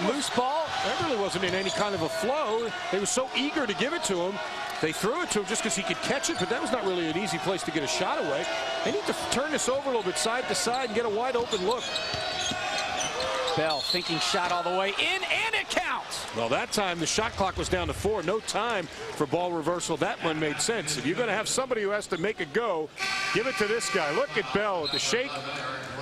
S1: Loose ball.
S2: That really wasn't in any kind of a flow. They were so eager to give it to him. They threw it to him just because he could catch it, but that was not really an easy place to get a shot away. They need to turn this over a little bit side to side and get a wide open look.
S1: Bell thinking shot all the way in, and it counts.
S2: Well, that time the shot clock was down to 4. No time for ball reversal. That one made sense. If you're going to have somebody who has to make a go, give it to this guy. Look at Bell with the shake,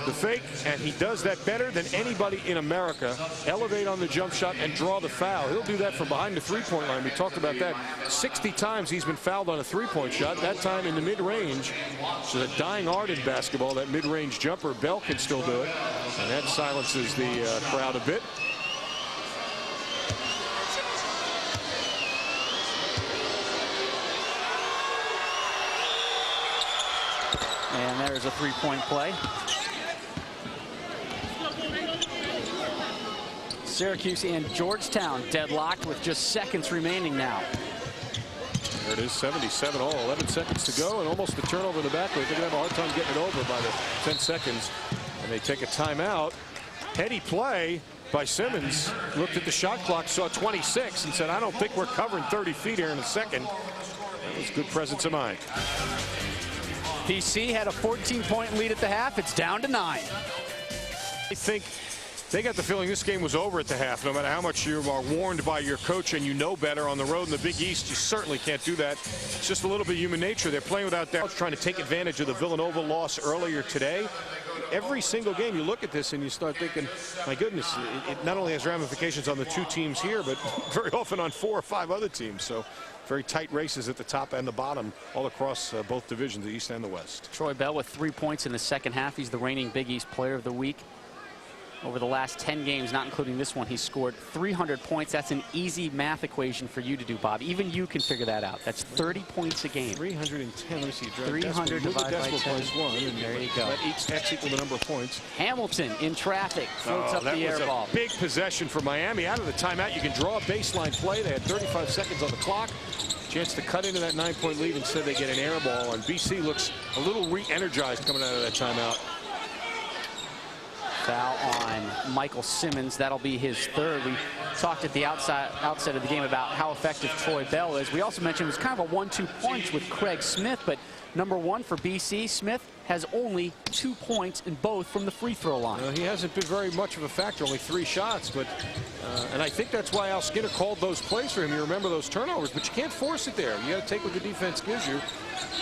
S2: the fake, and he does that better than anybody in America. Elevate on the jump shot and draw the foul. He'll do that from behind the three-point line. We talked about that. 60 times he's been fouled on a three-point shot. That time in the mid-range. So the dying art in basketball, that mid-range jumper, Bell can still do it. And that silences the crowd a bit.
S1: And there's a three-point play. Syracuse and Georgetown deadlocked with just seconds remaining now.
S2: There it is, 77 all, 11 seconds to go, and almost a turnover in the backcourt. They're going to have a hard time getting it over by the 10 seconds. And they take a timeout. Heady play by Simmons. Looked at the shot clock, saw 26, and said, I don't think we're covering 30 feet here in a second. That was good presence of mind.
S1: BC had a 14-point lead at the half. It's down to 9.
S2: I think they got the feeling this game was over at the half. No matter how much you are warned by your coach and you know better on the road in the Big East, you certainly can't do that. It's just a little bit human nature. They're playing without doubt, trying to take advantage of the Villanova loss earlier today. Every single game you look at this and you start thinking, my goodness, it not only has ramifications on the two teams here, but very often on 4 or 5 other teams. So very tight races at the top and the bottom all across both divisions, the East and the West.
S1: Troy Bell with 3 points in the second half. He's the reigning Big East Player of the Week. Over the last 10 games, not including this one, he's scored 300 points. That's an easy math equation for you to do, Bob. Even you can figure that out. That's 30 points a game.
S2: 310. Let me see.
S1: 300 divided by 10.
S2: And there you go. Let X equal the number of points.
S1: Hamilton in traffic floats up the air ball.
S2: Big possession for Miami. Out of the timeout, you can draw a baseline play. They had 35 seconds on the clock. Chance to cut into that 9-point lead. Instead, they get an air ball. And BC looks a little re-energized coming out of that timeout.
S1: Foul on Michael Simmons. That'll be his third. We talked at the outset of the game about how effective Troy Bell is. We also mentioned it was kind of a 1-2 punch with Craig Smith, but number one for BC, Smith has only 2 points in both from the free throw line.
S2: He hasn't been very much of a factor, only 3 shots, but and I think that's why Al Skinner called those plays for him. You remember those turnovers, but you can't force it there. You got to take what the defense gives you.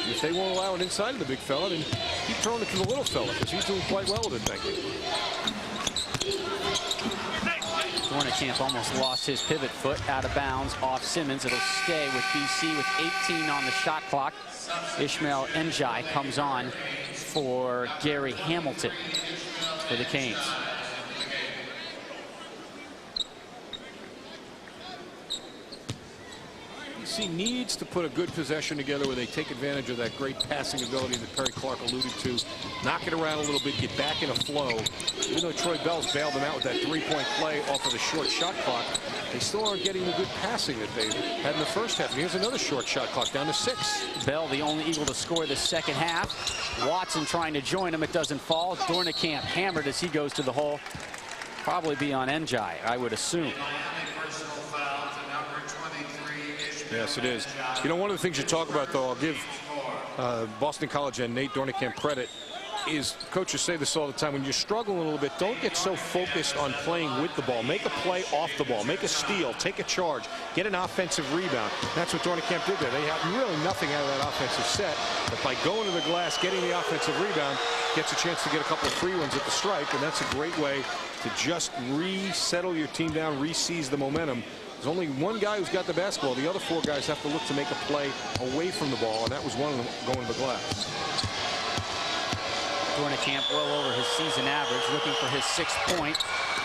S2: If they won't allow it inside of the big fella, then keep throwing it to the little fella, because he's doing quite well with it, thank you.
S1: Dornicamp almost lost his pivot foot out of bounds off Simmons. It'll stay with BC with 18 on the shot clock. Ishmael Njai comes on for Gary Hamilton for the Canes.
S2: BC needs to put a good possession together where they take advantage of that great passing ability that Perry Clark alluded to. Knock it around a little bit, get back in a flow. Even though Troy Bell's bailed them out with that 3-point play off of the short shot clock, they still aren't getting the good passing that they had in the first half. And here's another short shot clock down to 6.
S1: Bell, the only Eagle to score the second half. Watson trying to join him. It doesn't fall. Dornicamp hammered as he goes to the hole. Probably be on Njai, I would assume.
S2: Yes, it is. You know, one of the things you talk about, though, I'll give Boston College and Nate Dornicamp credit, is coaches say this all the time. When you're struggling a little bit, don't get so focused on playing with the ball. Make a play off the ball. Make a steal. Take a charge. Get an offensive rebound. That's what Dornicamp did there. They had really nothing out of that offensive set. But by going to the glass, getting the offensive rebound, gets a chance to get a couple of free ones at the stripe. And that's a great way to just resettle your team down, re-seize the momentum. There's only one guy who's got the basketball. The other 4 guys have to look to make a play away from the ball, and that was one of them going to the glass.
S1: Dornicamp well over his season average, looking for his 6th point.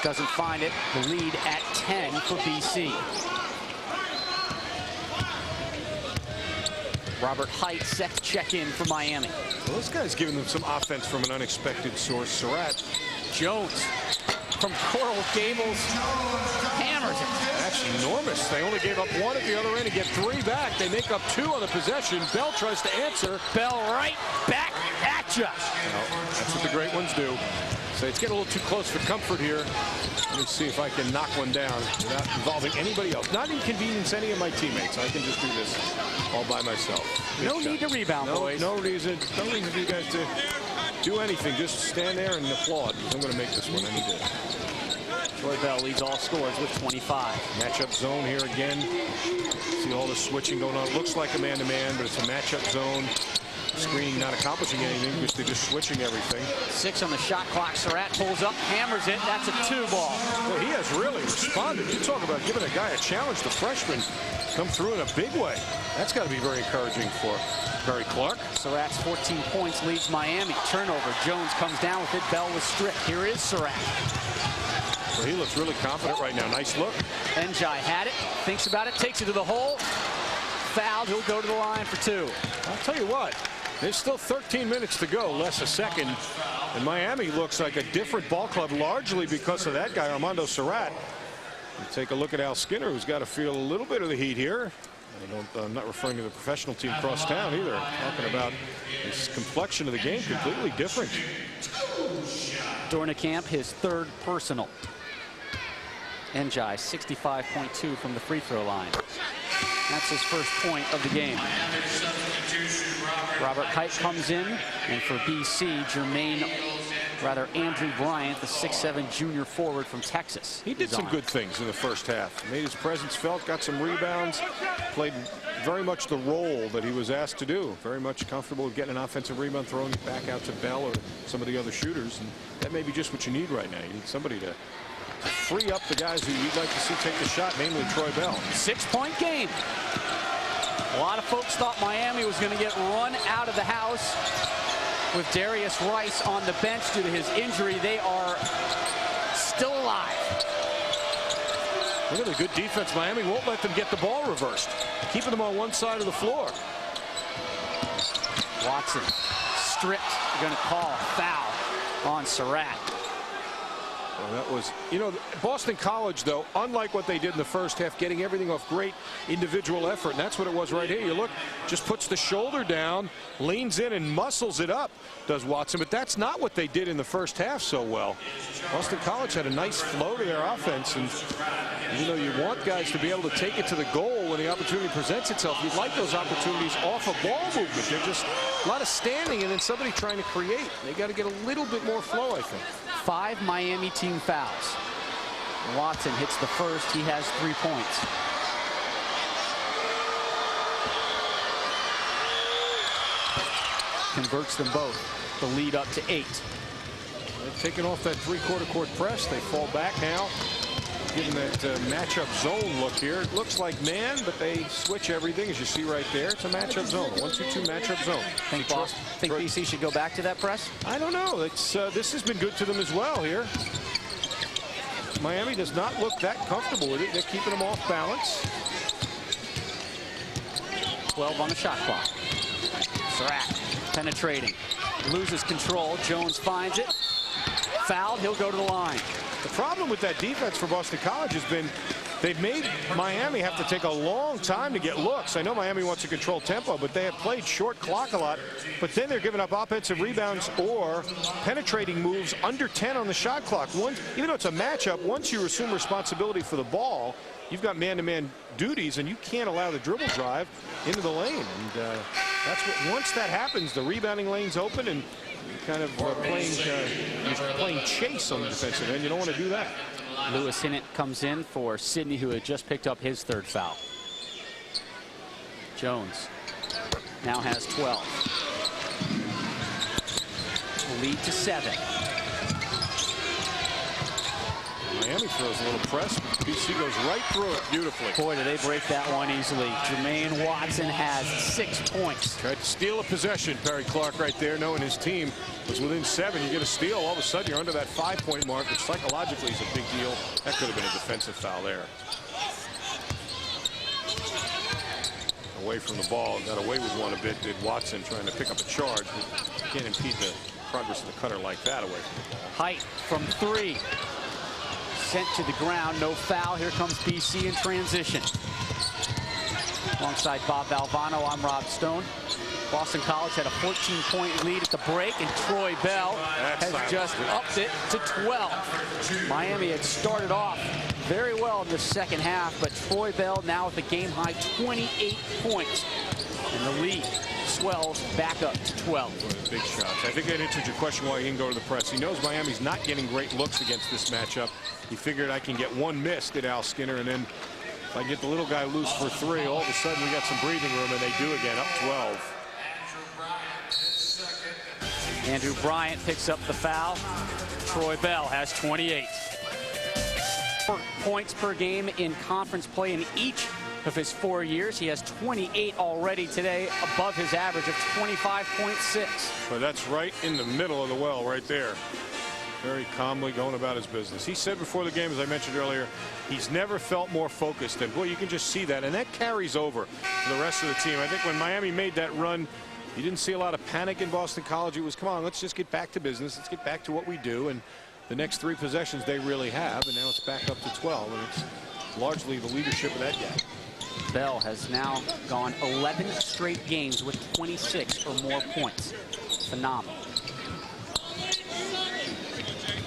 S1: Doesn't find it. The lead at 10 for BC. Robert Height set to check in for Miami.
S2: Well, this guy's giving them some offense from an unexpected source. Surratt
S1: Jones from Coral Gables hammers it.
S2: That's enormous. They only gave up 1 at the other end and get 3 back. They make up 2 on the possession. Bell tries to answer.
S1: Bell right back at you.
S2: Well, that's what the great ones do. So it's getting a little too close for comfort here. Let me see if I can knock one down without involving anybody else. Not inconvenience any of my teammates. I can just do this all by myself.
S1: No need to rebound, boys.
S2: No reason for you guys to do anything. Just stand there and applaud. I'm going to make this one any day.
S1: Troy Bell leads all scores with 25.
S2: Matchup zone here again. See all the switching going on. It looks like a man-to-man, but it's a matchup zone. Screening not accomplishing anything because they're just switching everything.
S1: 6 on the shot clock. Surratt pulls up, hammers it. That's a 2-ball.
S2: Well, he has really responded. You talk about giving a guy a challenge. The freshman come through in a big way. That's got to be very encouraging for Perry Clark.
S1: Surratt's 14 points leads Miami. Turnover. Jones comes down with it. Bell was stripped. Here is Surratt.
S2: So he looks really confident right now. Nice look.
S1: Njai had it, thinks about it, takes it to the hole. Fouled. He'll go to the line for 2.
S2: I'll tell you what. There's still 13 minutes to go, less a second. And Miami looks like a different ball club, largely because of that guy, Armando Surratt. You take a look at Al Skinner, who's got to feel a little bit of the heat here. I'm not referring to the professional team across town either. I'm talking about this complexion of the game, completely different.
S1: Dornicamp, his 3rd personal. Njai, 65.2 from the free throw line. That's his first point of the game. Robert Height comes in, and for BC, Jermaine Rather, Andrew Bryant, the 6'7" junior forward from Texas.
S2: He did some good things in the first half. Made his presence felt, got some rebounds, played very much the role that he was asked to do. Very much comfortable with getting an offensive rebound, throwing it back out to Bell or some of the other shooters. And that may be just what you need right now. You need somebody to free up the guys who you'd like to see take the shot, namely Troy Bell.
S1: 6-point game. A lot of folks thought Miami was going to get run out of the house with Darius Rice on the bench due to his injury. They are still alive.
S2: Look at the good defense. Miami won't let them get the ball reversed, keeping them on one side of the floor.
S1: Watson stripped. They're going to call a foul on Surratt.
S2: Well, that was, you know, Boston College, though, unlike what they did in the first half, getting everything off great individual effort. And that's what it was right here. You look, just puts the shoulder down, leans in and muscles it up, does Watson. But that's not what they did in the first half so well. Boston College had a nice flow to their offense. And you know, you want guys to be able to take it to the goal when the opportunity presents itself. You'd like those opportunities off of ball movement. They're just a lot of standing and then somebody trying to create. They got to get a little bit more flow, I think.
S1: 5 Miami team fouls. Watson hits the first. He has 3 points. Converts them both. The lead up to 8.
S2: They've taken off that three-quarter court press. They fall back now, given that matchup zone look here. It looks like man, but they switch everything, as you see right there. It's a matchup zone, 1-2-2 matchup zone.
S1: Think BC should go back to that press?
S2: I don't know. It's this has been good to them as well here. Miami does not look that comfortable with it. They're keeping them off balance.
S1: 12 on the shot clock. Surratt penetrating, loses control. Jones finds it. Fouled. He'll go to the line.
S2: The problem with that defense for Boston College has been they've made Miami have to take a long time to get looks. I know Miami wants to control tempo, but they have played short clock a lot. But then they're giving up offensive rebounds or penetrating moves under 10 on the shot clock. Even though it's a matchup, once you assume responsibility for the ball, you've got man-to-man duties, and you can't allow the dribble drive into the lane. And that's what. Once that happens, the rebounding lane's open, and kind of playing chase on the defensive end. You don't want to do that.
S1: Lewis Hinnant comes in for Sydney, who had just picked up his 3rd foul. Jones now has 12. Lead to 7.
S2: Miami throws a little press. BC goes right through it beautifully.
S1: Boy, do they break that one easily. Jermaine Watson has 6 points.
S2: Tried to steal a possession, Perry Clark right there, knowing his team was within 7. You get a steal, all of a sudden you're under that 5-point mark, which psychologically is a big deal. That could have been a defensive foul there. Away from the ball, got away with one a bit, did Watson, trying to pick up a charge, but can't impede the progress of the cutter like that away from the ball.
S1: Height from 3. Sent to the ground, no foul. Here comes BC in transition. Alongside Bob Valvano, I'm Rob Stone. Boston College had a 14-point lead at the break, and Troy Bell has just upped it to 12. Miami had started off very well in the second half, but Troy Bell now with the game-high 28 points. And the lead swells back up to 12.
S2: Big shots. I think that answered your question why he didn't go to the press. He knows Miami's not getting great looks against this matchup. He figured I can get one miss, did Al Skinner, and then if I get the little guy loose for 3, all of a sudden we got some breathing room, and they do again, up 12.
S1: Andrew Bryant picks up the foul. Troy Bell has 28. 4 points per game in conference play in each of his 4 years. He has 28 already today, above his average of 25.6.
S2: But that's right in the middle of the well right there. Very calmly going about his business. He said before the game, as I mentioned earlier, he's never felt more focused. And boy, you can just see that. And that carries over to the rest of the team. I think when Miami made that run, you didn't see a lot of panic in Boston College. It was, come on, let's just get back to business. Let's get back to what we do. And the next 3 possessions they really have. And now it's back up to 12. And it's largely the leadership of that guy.
S1: Bell has now gone 11 straight games with 26 or more points. Phenomenal.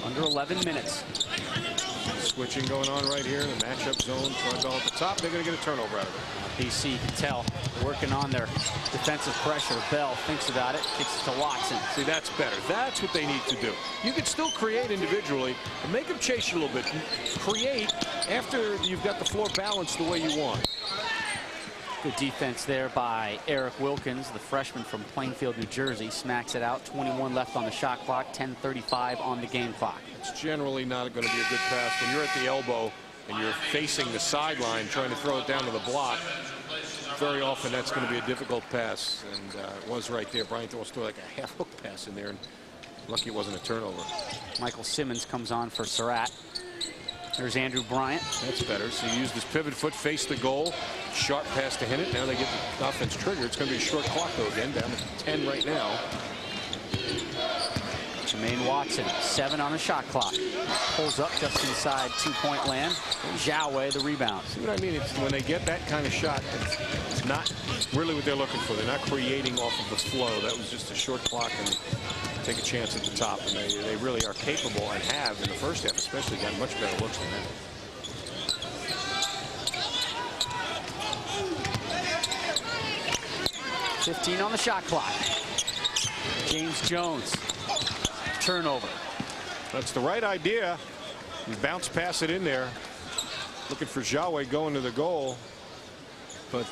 S1: Under 11 minutes.
S2: switching going on right here in the matchup zone. Troy Bell at the top. They're going to get a turnover out of it.
S1: BC can tell, working on their defensive pressure. Bell thinks about it, kicks it to Watson.
S2: See, that's better. That's what they need to do. You can still create individually, but make them chase you a little bit. Create after you've got the floor balanced the way you want.
S1: Good defense there by Eric Wilkins, the freshman from Plainfield, New Jersey. Smacks it out. 21 left on the shot clock, 10:35 on the game clock.
S2: It's generally not going to be a good pass when you're at the elbow and you're facing the sideline trying to throw it down to the block. Very often that's going to be a difficult pass, and it was right there. Bryant almost threw like a half hook pass in there, and lucky it wasn't a turnover.
S1: Michael Simmons comes on for Surratt. There's Andrew Bryant.
S2: That's better. So he used his pivot foot, face the goal, sharp pass to Hinnant. Now they get the offense triggered. It's going to be a short clock though again, down to 10 right now.
S1: Jermaine Watson, 7 on the shot clock. Pulls up just inside 2-point land. Zhao Wei the rebound.
S2: See what I mean? It's when they get that kind of shot, it's not really what they're looking for. They're not creating off of the flow. That was just a short clock and take a chance at the top. And they really are capable and have in the first half, especially got much better looks than that.
S1: .15 on the shot clock. James Jones. Turnover.
S2: That's the right idea. You bounce pass it in there. Looking for Zhao Wei going to the goal. But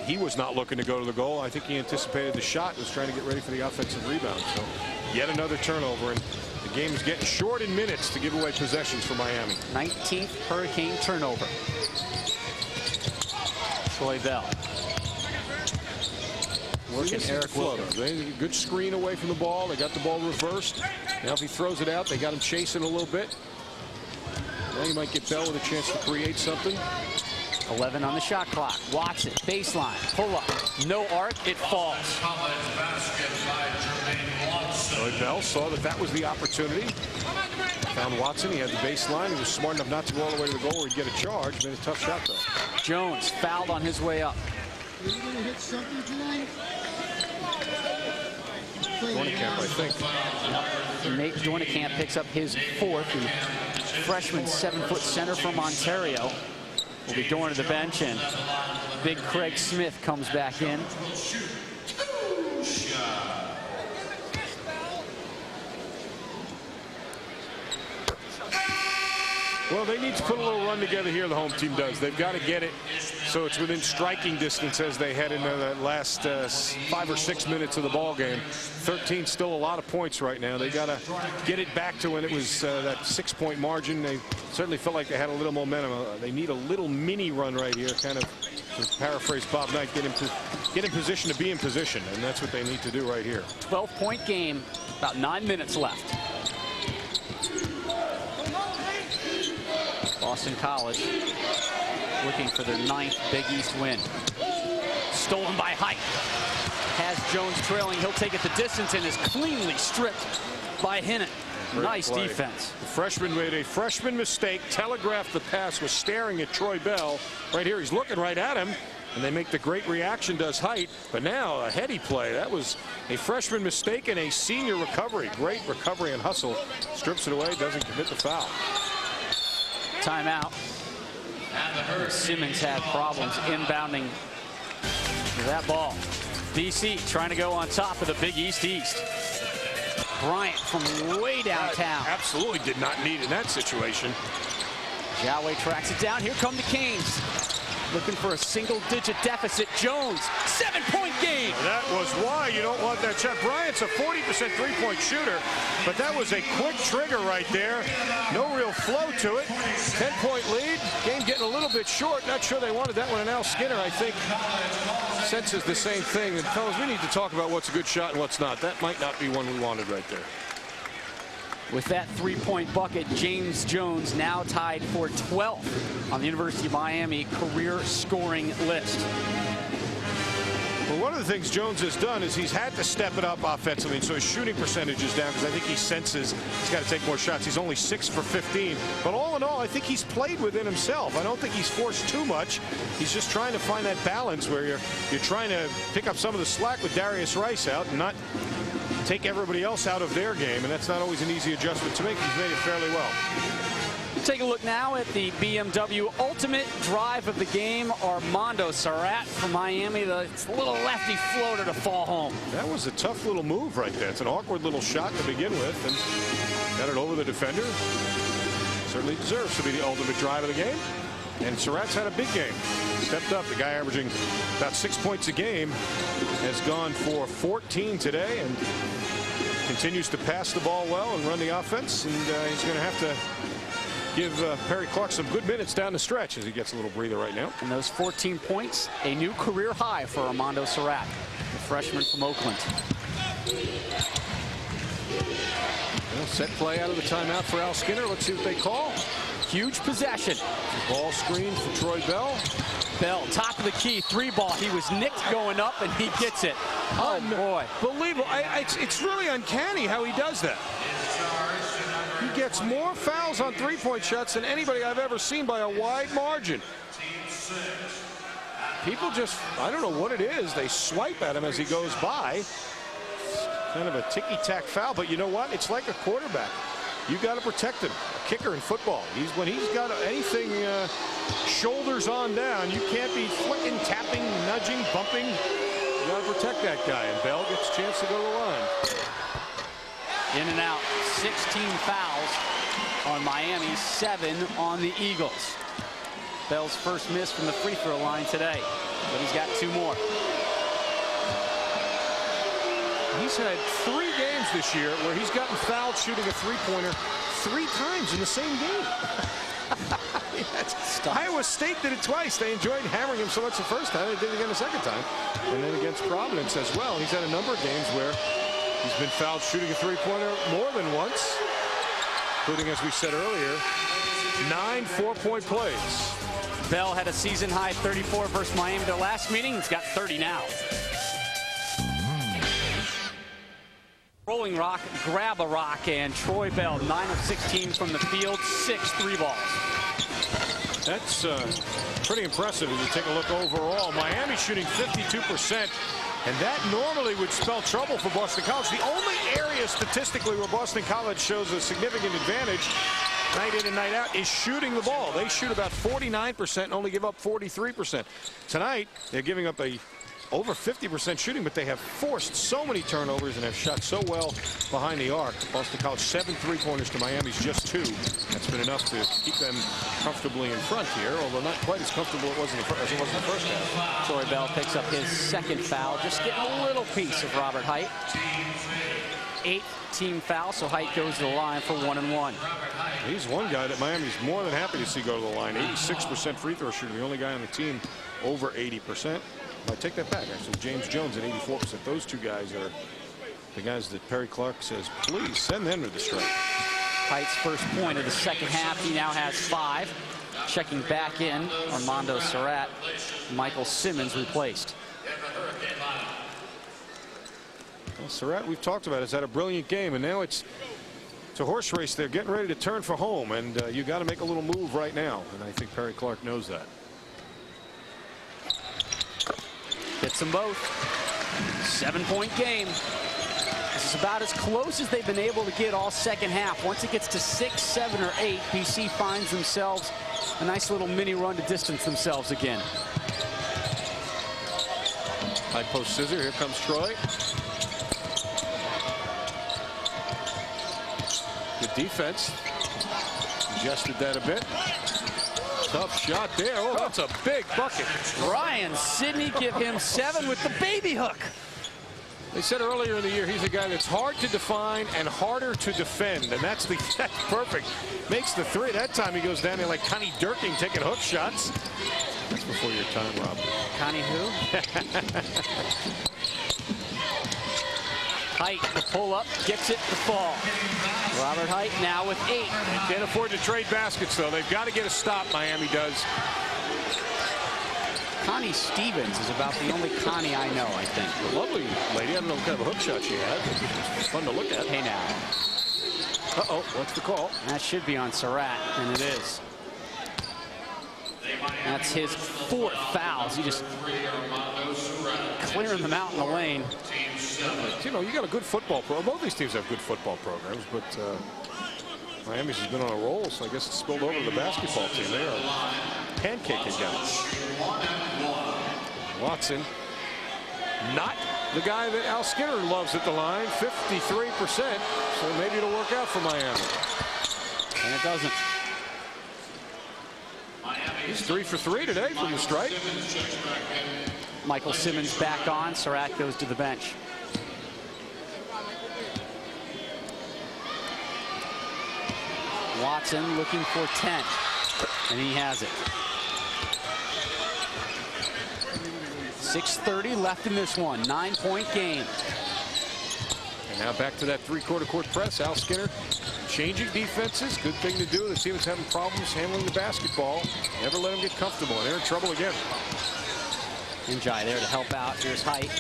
S2: he was not looking to go to the goal. I think he anticipated the shot, was trying to get ready for the offensive rebound. So yet another turnover, and the game is getting short in minutes to give away possessions for Miami.
S1: 19th Hurricane turnover. Troy Bell. Working Eric Wilkins.
S2: Good screen away from the ball. They got the ball reversed. Now if he throws it out, they got him chasing a little bit. Now you might get Bell with a chance to create something.
S1: 11 on the shot clock. Watson, baseline, pull up. No arc, it falls.
S2: Troy Bell saw that was the opportunity. Found Watson. He had the baseline. He was smart enough not to go all the way to the goal where he'd get a charge. Made a tough shot, though.
S1: Jones fouled on his way up.
S4: Are you going to hit something tonight?
S2: Dornekamp, I think.
S1: Nate Dornekamp picks up his 4th. The freshman 7-foot center from Ontario will be going to the bench, and big Craig Smith comes back in.
S2: Well, they need to put a little run together here, the home team does. They've got to get it so it's within striking distance as they head into the last 5 or 6 minutes of the ball game. 13, still a lot of points right now. They got to get it back to when it was that 6-point margin. They certainly felt like they had a little momentum. They need a little mini run right here, kind of, to paraphrase Bob Knight, get in position to be in position, and that's what they need to do right here.
S1: 12-point game, about 9 minutes left. Boston College looking for their 9th Big East win. Stolen by Height. Has Jones trailing. He'll take it the distance and is cleanly stripped by Hinnant. Nice
S2: play.
S1: defense.
S2: The freshman made a freshman mistake, telegraphed the pass, was staring at Troy Bell. Right here, he's looking right at him, and they make the great reaction, does Height. But now a heady play. That was a freshman mistake and a senior recovery. Great recovery and hustle. Strips it away, doesn't commit the foul.
S1: Timeout. Simmons had problems inbounding that ball. BC trying to go on top of the Big East East. Bryant from way downtown.
S2: Absolutely did not need in that situation.
S1: Zhao Wei tracks it down. Here come the Canes. Looking for a single-digit deficit. Jones, 7-point game.
S2: That was why you don't want that shot. Bryant's a 40% three-point shooter, but that was a quick trigger right there. No real flow to it. 10-point lead. Game getting a little bit short. Not sure they wanted that one. And Al Skinner, I think, senses the same thing. And fellas, we need to talk about what's a good shot and what's not. That might not be one we wanted right there.
S1: With that 3-point bucket, James Jones now tied for 12th on the University of Miami career scoring list.
S2: Well, one of the things Jones has done is he's had to step it up offensively, and so his shooting percentage is down because I think he senses he's got to take more shots. He's only 6 for 15. But all in all, I think he's played within himself. I don't think he's forced too much. He's just trying to find that balance where you're trying to pick up some of the slack with Darius Rice out and not take everybody else out of their game, and that's not always an easy adjustment to make. He's made it fairly well.
S1: Take a look now at the BMW ultimate drive of the game. Armando Surratt from Miami, the little lefty floater to fall home.
S2: That was a tough little move right there. It's an awkward little shot to begin with, and got it over the defender. Certainly deserves to be the ultimate drive of the game. And Surratt's had a big game. Stepped up. The guy averaging about 6 points a game has gone for 14 today and continues to pass the ball well and run the offense. And he's going to have to give Perry Clark some good minutes down the stretch as he gets a little breather right now.
S1: And those 14 points, a new career high for Armando Surratt, the freshman from Oakland.
S2: Well, set play out of the timeout for Al Skinner. Let's see what they call.
S1: Huge possession.
S2: Ball screen for Troy Bell.
S1: Bell, top of the key, 3-ball. He was nicked going up, and he gets it. Oh, boy.
S2: Unbelievable. It's really uncanny how he does that. He gets more fouls on three-point shots than anybody I've ever seen by a wide margin. People just, I don't know what it is. They swipe at him as he goes by. Kind of a ticky-tack foul, but you know what? It's like a quarterback. You got to protect him. A kicker in football. When he's got anything shoulders on down, you can't be flicking, tapping, nudging, bumping. You got to protect that guy. And Bell gets a chance to go to the line.
S1: In and out. 16 fouls on Miami, 7 on the Eagles. Bell's first miss from the free throw line today, but he's got 2 more.
S2: He's had 3 games this year where he's gotten fouled shooting a three-pointer 3 times in the same game. Iowa State did it twice. They enjoyed hammering him so much the first time. They did it again the second time. And then against Providence as well. He's had a number of games where he's been fouled shooting a three-pointer more than once, including, as we said earlier, 9 4-point plays.
S1: Bell had a season-high 34 versus Miami their last meeting. He's got 30 now. Rolling rock, grab a rock, and Troy Bell, 9 of 16 from the field, 6 3-balls.
S2: That's pretty impressive as you take a look overall. Miami shooting 52%, and that normally would spell trouble for Boston College. The only area statistically where Boston College shows a significant advantage night in and night out is shooting the ball. They shoot about 49% and only give up 43%. Tonight, they're giving up over 50% shooting, but they have forced so many turnovers and have shot so well behind the arc. Boston College 7 3-pointers to Miami's just 2. That's been enough to keep them comfortably in front here, although not quite as comfortable as it was in the first half.
S1: Troy Bell picks up his 2nd foul, just getting a little piece of Robert Height. 8th team foul, so Height goes to the line for 1 and 1.
S2: He's one guy that Miami's more than happy to see go to the line. 86% free throw shooter, the only guy on the team over 80%. I take that back, actually. James Jones at 84%. Those 2 guys are the guys that Perry Clark says, please send them to the strike.
S1: Height's first point of the second half. He now has 5. Checking back in, Armando Surratt. Michael Simmons replaced.
S2: Well, Surratt, we've talked about, has had a brilliant game, and now it's a horse race. They're getting ready to turn for home, and you got to make a little move right now, and I think Perry Clark knows that.
S1: Hits them both. 7-point game. This is about as close as they've been able to get all second half. Once it gets to 6, 7, or 8, BC finds themselves a nice little mini run to distance themselves again.
S2: High post scissor. Here comes Troy. Good defense. Adjusted that a bit. Tough shot there. Oh, that's a big bucket.
S1: Ryan Sidney give him 7 with the baby hook.
S2: They said earlier in the year he's a guy that's hard to define and harder to defend, and that's perfect. Makes the 3. That time he goes down there like Connie Durking taking hook shots. That's before your time, Rob.
S1: Connie who? Height, the pull up, gets it to fall. Robert Height now with 8.
S2: They can't afford to trade baskets, though. They've got to get a stop, Miami does.
S1: Connie Stevens is about the only Connie I know, I think.
S2: A lovely lady. I don't know what kind of a hook shot she had, but it was fun to look at.
S1: Hey, now.
S2: Uh-oh, what's the call?
S1: That should be on Surratt, and it is. That's his 4th foul. He just clearing them out in the lane.
S2: You know, you got a good football program. Both these teams have good football programs, but Miami's has been on a roll, so I guess it's spilled over to the basketball team. They are pancaking down. Watson, not the guy that Al Skinner loves at the line, 53%. So maybe it'll work out for Miami.
S1: And it doesn't.
S2: He's 3 for 3 today from the stripe.
S1: Michael Simmons back on. Surratt goes to the bench. Watson looking for 10, and he has it. 6:30 left in this one. 9-point game.
S2: And now back to that three-quarter court press. Al Skinner changing defenses. Good thing to do. The team is having problems handling the basketball. Never let them get comfortable, and they're in trouble again.
S1: Njai there to help out. Here's Height.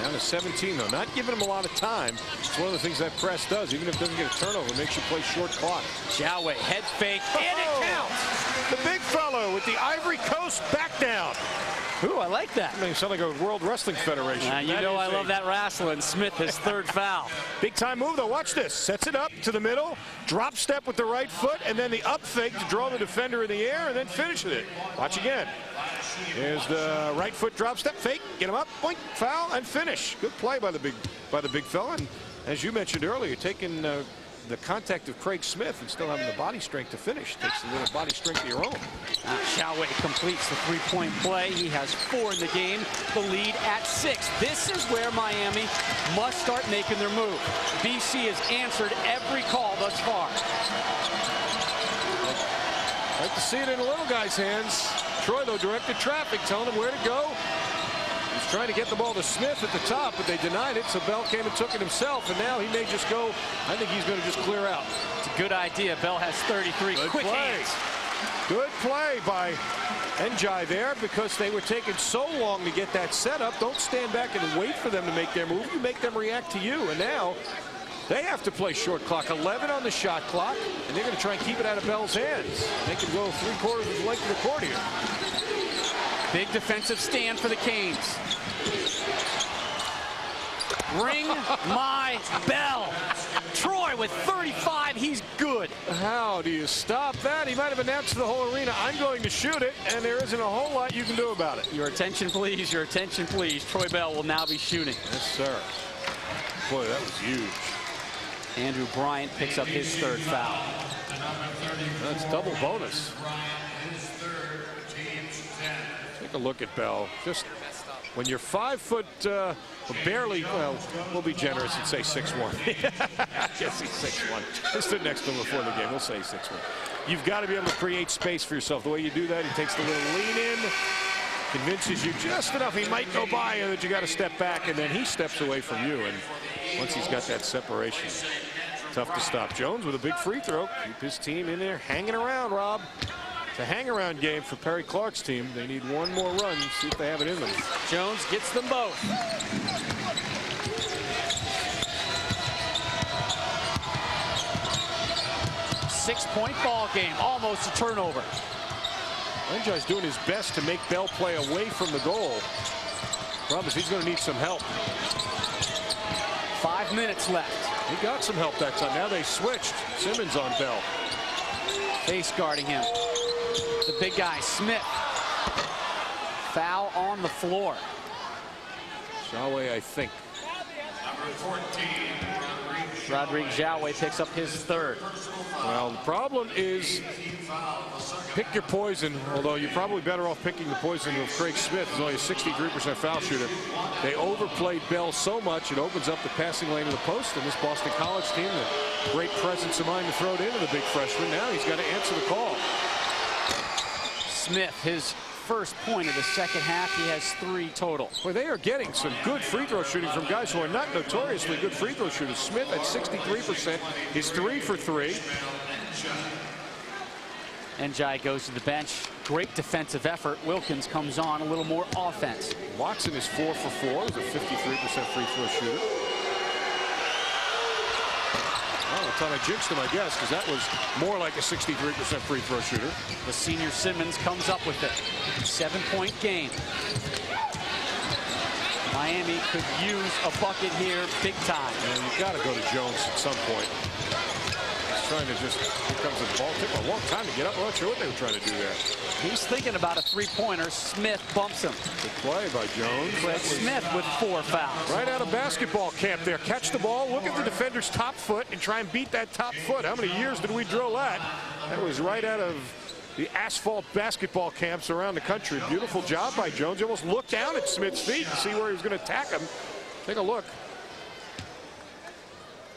S2: Down to 17, though. Not giving him a lot of time. It's one of the things that press does. Even if it doesn't get a turnover, it makes you play short clock.
S1: Jiaowei head fake, and it counts.
S2: The big fellow with the Ivory Coast back down.
S1: Ooh, I like that.
S2: They sound like a World Wrestling Federation.
S1: You know I love that wrestling. Smith, his third foul.
S2: Big time move, though. Watch this. Sets it up to the middle. Drop step with the right foot, and then the up fake to draw the defender in the air, and then finishes it. Watch again. Here's the right foot drop step fake. Get him up. Point. Foul and finish. Good play by the big fella. And as you mentioned earlier, taking the contact of Craig Smith and still having the body strength to finish. Takes a little body strength of your own.
S1: Jiaowei completes the three-point play. He has 4 in the game. The lead at 6. This is where Miami must start making their move. BC has answered every call thus far.
S2: Like to see it in the little guy's hands. Troy, though, directed traffic, telling him where to go. He's trying to get the ball to Smith at the top, but they denied it, so Bell came and took it himself, and now he may just go. I think he's going to just clear out.
S1: It's a good idea. Bell has 33.
S2: Good
S1: Quick
S2: play.
S1: hands.
S2: Good play by Njai there, because they were taking so long to get that set up. Don't stand back and wait for them to make their move. You make them react to you, and now they have to play short clock. 11 on the shot clock, and they're going to try and keep it out of Bell's hands. They can go 3/4 of the length of the court here.
S1: Big defensive stand for the Canes. Ring my bell. Troy with 35. He's good.
S2: How do you stop that? He might have announced to the whole arena, I'm going to shoot it, and there isn't a whole lot you can do about it.
S1: Your attention, please. Your attention, please. Troy Bell will now be shooting.
S2: Yes, sir. Boy, that was huge.
S1: Andrew Bryant picks up his 3rd foul.
S2: That's double bonus. Take a look at Bell. Just when you're 5 foot, barely, well, we'll be generous and say 6'1". I guess he's 6'1". I stood next to him before the game. We'll say 6'1". You've got to be able to create space for yourself. The way you do that, he takes the little lean in, convinces you just enough he might go by and that you got to step back, and then he steps away from you. And once he's got that separation, tough to stop. Jones with a big free throw. Keep his team in there hanging around, Rob. It's a hang-around game for Perry Clark's team. They need one more run, see if they have it in them.
S1: Jones gets them both. Six-point ball game, almost a turnover.
S2: Njai's doing his best to make Bell play away from the goal. Problem is he's going to need some help.
S1: 5 minutes left.
S2: He got some help that time. Now they switched. Simmons on Bell.
S1: Face guarding him. The big guy, Smith. Foul on the floor.
S2: Jiaowei, I think.
S1: Rodrigue Jiaowei picks up his 3rd.
S2: Well, the problem is pick your poison, although you're probably better off picking the poison of Craig Smith, who's only a 63% foul shooter. They overplayed Bell so much, it opens up the passing lane of the post, and this Boston College team, the great presence of mind to throw it into the big freshman. Now he's got to answer the call.
S1: Smith, his first point of the second half. He has 3 total.
S2: Well, they are getting some good free throw shooting from guys who are not notoriously good free throw shooters. Smith at 63% is 3 for 3.
S1: Njai goes to the bench. Great defensive effort. Wilkins comes on, a little more offense.
S2: Watson is 4 for 4. He's a 53% free throw shooter. Well, I thought I jinxed him, I guess, because that was more like a 63% free throw shooter.
S1: The senior Simmons comes up with it. 7-point game. Miami could use a bucket here big time.
S2: And you've got to go to Jones at some point. He's trying to just, here comes the ball. Took a long time to get up. I'm not sure what they were trying to do there.
S1: He's thinking about a three-pointer. Smith bumps him.
S2: Good play by Jones.
S1: Greg Smith with 4 fouls.
S2: Right out of basketball camp there. Catch the ball, look at the defender's top foot, and try and beat that top foot. How many years did we drill that? That was right out of the asphalt basketball camps around the country. Beautiful job by Jones. He almost looked down at Smith's feet to see where he was going to attack him. Take a look.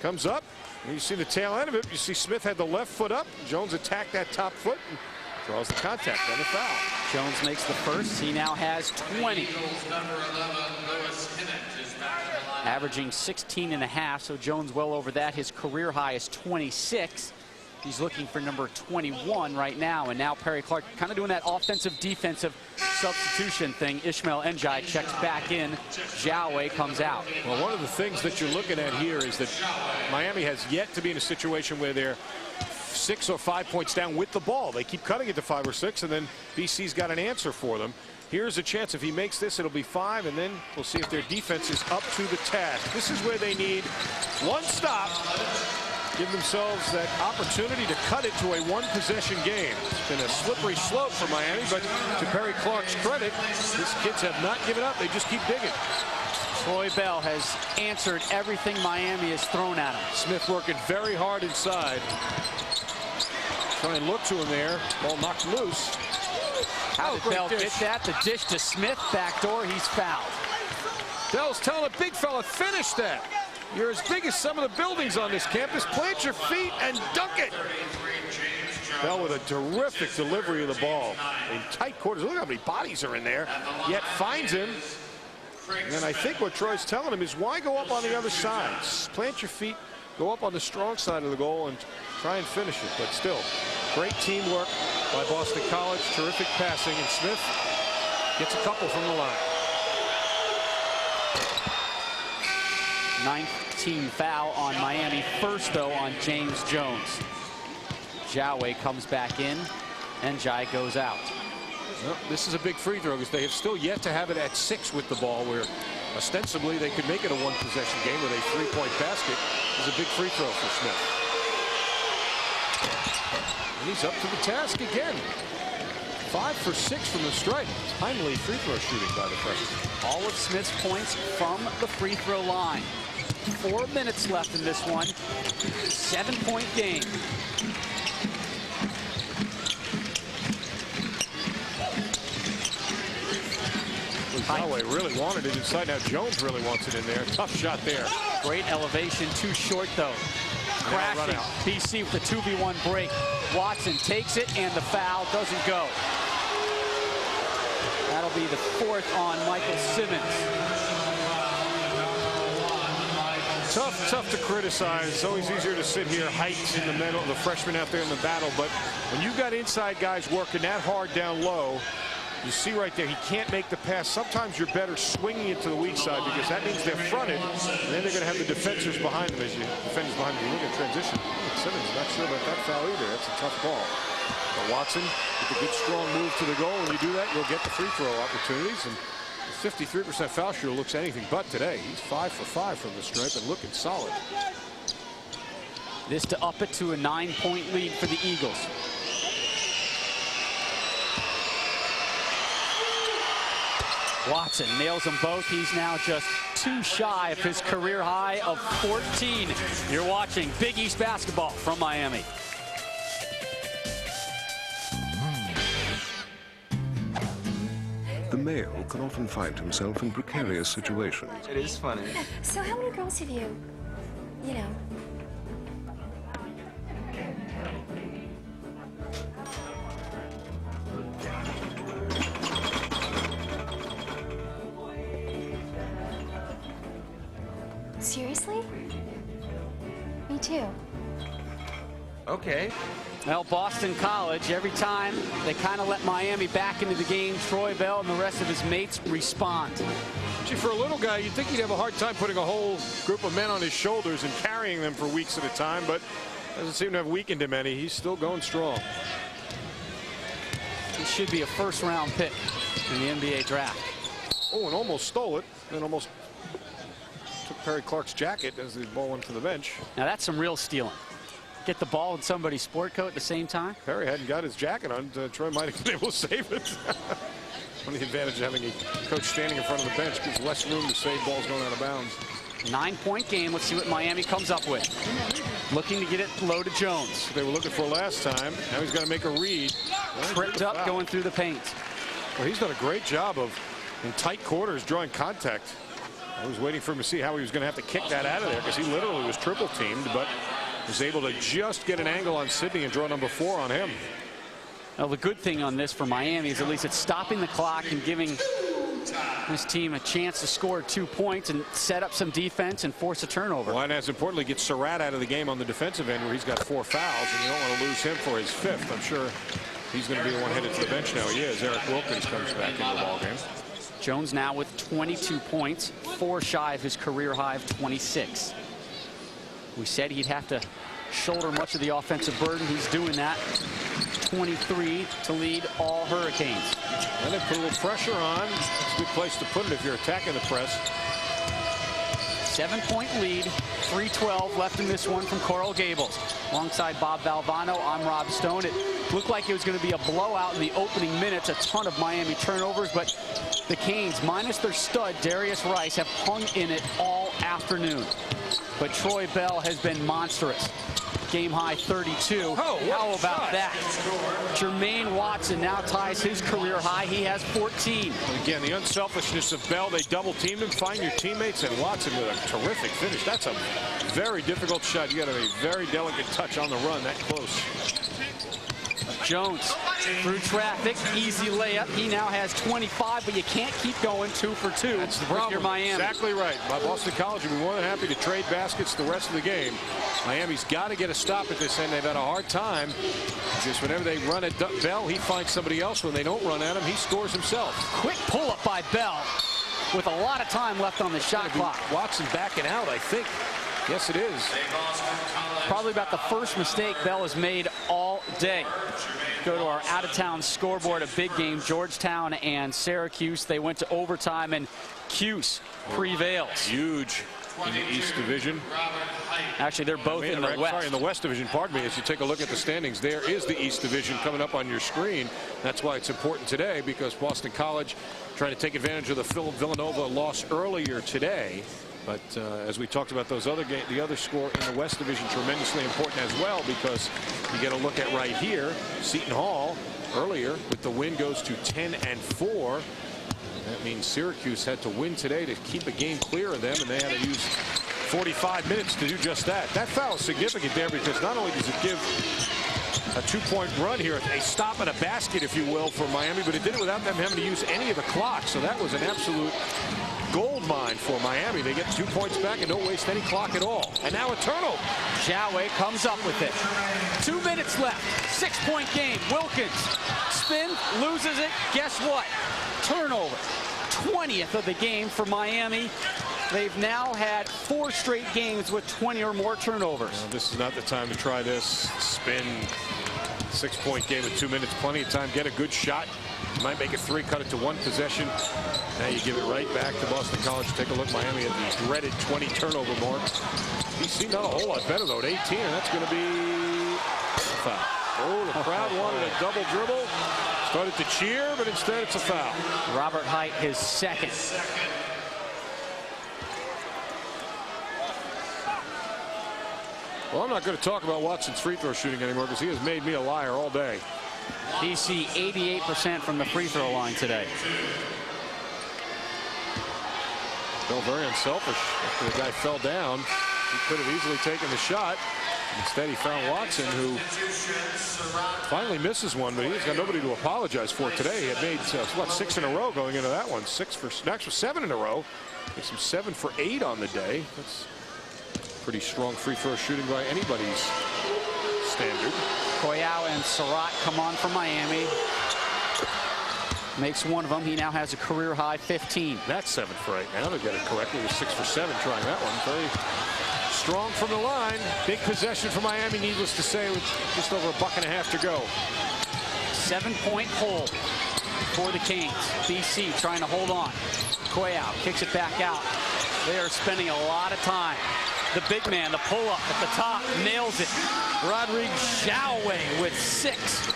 S2: Comes up. And you see the tail end of it. You see Smith had the left foot up. Jones attacked that top foot and draws the contact on the foul.
S1: Jones makes the first. He now has 20. Averaging 16.5, so Jones well over that. His career high is 26. He's looking for number 21 right now. And now Perry Clark kind of doing that offensive defensive substitution thing. Ishmael Ndiaye checks back in. Jawe comes out.
S2: Well, one of the things that you're looking at here is that Miami has yet to be in a situation where they're 6 or 5 points down with the ball. They keep cutting it to 5 or 6, and then BC's got an answer for them. Here's a chance. If he makes this, it'll be 5, and then we'll see if their defense is up to the task. This is where they need one stop. Give themselves that opportunity to cut it to a one-possession game. It's been a slippery slope for Miami, but to Perry Clark's credit, his kids have not given up. They just keep digging.
S1: Troy Bell has answered everything Miami has thrown at him.
S2: Smith working very hard inside. Try and look to him there. Ball knocked loose.
S1: How did Bell get that? The dish to Smith. Backdoor. He's fouled.
S2: Bell's telling a big fella, finish that. You're as big as some of the buildings on this campus. Plant your feet and dunk it. Bell with a terrific delivery of the ball. In tight quarters. Look how many bodies are in there. Yet finds him. And I think what Troy's telling him is why go up on the other side? Plant your feet, go up on the strong side of the goal and try and finish it. But still, great teamwork by Boston College. Terrific passing. And Smith gets a couple from the line.
S1: 19 foul on Miami. First, though, on James Jones. Jawe comes back in, and Jai goes out.
S2: Well, this is a big free throw because they have still yet to have it at 6 with the ball, where ostensibly they could make it a one-possession game with a 3-point basket. Is a big free throw for Smith. And he's up to the task again. 5 for 6 from the stripe. Timely free throw shooting by the freshman.
S1: All of Smith's points from the free throw line. 4 minutes left in this one. 7-point game.
S2: Highway really wanted it inside. Now Jones really wants it in there. Tough shot there.
S1: Great elevation. Too short, though. Crashing. BC with the 2v1 break. Watson takes it, and the foul doesn't go. That'll be the 4th on Michael Simmons.
S2: Tough to criticize. It's always easier to sit here, height in the middle, the freshman out there in the battle. But when you've got inside guys working that hard down low, you see right there, he can't make the pass. Sometimes you're better swinging it to the weak side because that means they're fronted, and then they're going to have the defenders behind them. As you defenders behind them, you look at transition. Simmons not sure about that foul either. That's a tough ball. But Watson with a good strong move to the goal. When you do that, you'll get the free throw opportunities. And 53% foul shooter looks anything but today. He's 5 for 5 from the stripe and looking solid.
S1: This to up it to a 9-point lead for the Eagles. Watson nails them both. He's now just 2 shy of his career high of 14. You're watching Big East basketball from Miami.
S5: The male can often find himself in precarious situations.
S6: It is funny.
S7: So how many girls have you know? Seriously? Me too.
S6: Okay.
S1: Well, Boston College, every time they kind of let Miami back into the game, Troy Bell and the rest of his mates respond.
S2: Gee, for a little guy, you'd think he'd have a hard time putting a whole group of men on his shoulders and carrying them for weeks at a time, but doesn't seem to have weakened him any. He's still going strong.
S1: He should be a first-round pick in the NBA draft.
S2: Oh, and almost stole it, and almost took Perry Clark's jacket as the ball went to the bench.
S1: Now that's some real stealing. Get the ball in somebody's sport coat at the same time.
S2: Perry hadn't got his jacket on. Troy might have been able to save it. One of the advantages of having a coach standing in front of the bench gives less room to save balls going out of bounds.
S1: 9-point game. Let's see what Miami comes up with. Looking to get it low to Jones.
S2: They were looking for last time. Now he's got to make a read.
S1: Tripped up, going through the paint.
S2: Well, he's done a great job of, in tight quarters, drawing contact. I was waiting for him to see how he was going to have to kick that out of there because he literally was triple teamed, but was able to just get an angle on Sidney and draw number 4 on him.
S1: Now, the good thing on this for Miami is at least it's stopping the clock and giving this team a chance to score 2 points and set up some defense and force a turnover.
S2: Well, and as importantly, get Surratt out of the game on the defensive end where he's got 4 fouls, and you don't want to lose him for his 5th. I'm sure he's going to be the one headed to the bench now. He is. Eric Wilkins comes back into the ball game.
S1: Jones now with 22 points, 4 shy of his career high of 26. We said he'd have to shoulder much of the offensive burden. He's doing that. 23 to lead all Hurricanes.
S2: And they put a little pressure on. It's a good place to put it if you're attacking the press.
S1: 7-point lead, 3:12 left in this one from Coral Gables. Alongside Bob Valvano, I'm Rob Stone. It looked like it was going to be a blowout in the opening minutes. A ton of Miami turnovers, but the Canes, minus their stud, Darius Rice, have hung in it all afternoon. But Troy Bell has been monstrous. Game high 32.
S2: Oh,
S1: how about that? Jermaine Watson now ties his career high. He has 14.
S2: And again, the unselfishness of Bell. They double teamed him, find your teammates, and Watson with a terrific finish. That's a very difficult shot. You got to have a very delicate touch on the run that close.
S1: Jones through traffic, easy layup. He now has 25, but you can't keep going 2 for 2.
S2: That's the
S1: with
S2: problem.
S1: your Miami.
S2: Exactly right. Boston College would be more than happy to trade baskets the rest of the game. Miami's got to get a stop at this end. They've had a hard time. Just whenever they run at Bell, he finds somebody else. When they don't run at him, he scores himself.
S1: Quick pull-up by Bell with a lot of time left on the shot clock.
S2: Watson backing out, I think. Yes, it is.
S1: Probably about the first mistake Bell has made all day. Go to our out-of-town scoreboard, a big game, Georgetown and Syracuse. They went to overtime, and Cuse prevails.
S2: Huge in the East Division.
S1: Actually, they're both in the West.
S2: Sorry, in the West Division, pardon me. As you take a look at the standings, there is the East Division coming up on your screen. That's why it's important today, because Boston College trying to take advantage of the Villanova loss earlier today. But as we talked about those other games, the other score in the West Division tremendously important as well, because you get a look at right here, Seton Hall earlier with the win goes to 10-4. That means Syracuse had to win today to keep a game clear of them, and they had to use 45 minutes to do just that. That foul is significant there, because not only does it give a 2-point run here, a stop and a basket, if you will, for Miami, but it did it without them having to use any of the clock. So that was an absolute gold mine for Miami. They get 2 points back and don't waste any clock at all. And now a turnover.
S1: Joway comes up with it. 2 minutes left. 6-point game. Wilkins spin, loses it. Guess what? Turnover. 20th of the game for Miami. They've now had 4 straight games with 20 or more turnovers.
S2: Well, this is not the time to try this. Spin. 6-point game with 2 minutes. Plenty of time. Get a good shot. You might make it 3, cut it to 1 possession. Now you give it right back to Boston College. Take a look, Miami at the dreaded 20 turnover mark. BC not a whole lot better though at 18, and that's going to be a foul. Oh, the crowd wanted a double dribble. Started to cheer, but instead it's a foul.
S1: Robert Height, his second.
S2: Well, I'm not going to talk about Watson's free throw shooting anymore, because he has made me a liar all day.
S1: BC 88% from the free throw line today.
S2: Felt very unselfish. After the guy fell down, he could have easily taken the shot. Instead, he found Watson, who finally misses one, but he's got nobody to apologize for today. He had made, what, 6 in a row going into that one. 7 in a row. Makes him 7 for 8 on the day. That's pretty strong free throw shooting by anybody's standard.
S1: Koyao and Surratt come on from Miami. Makes one of them. He now has a career high 15.
S2: That's 7 for 8 now. They've got it correctly. It was 6 for 7 trying that one. Very strong from the line. Big possession for Miami, needless to say, with just over a buck and a half to go.
S1: 7-point hole. for the Canes. BC trying to hold on. Cuellar kicks it back out. They are spending a lot of time. The big man, the pull-up at the top, nails it. Rodrigue Xiaowei with 6.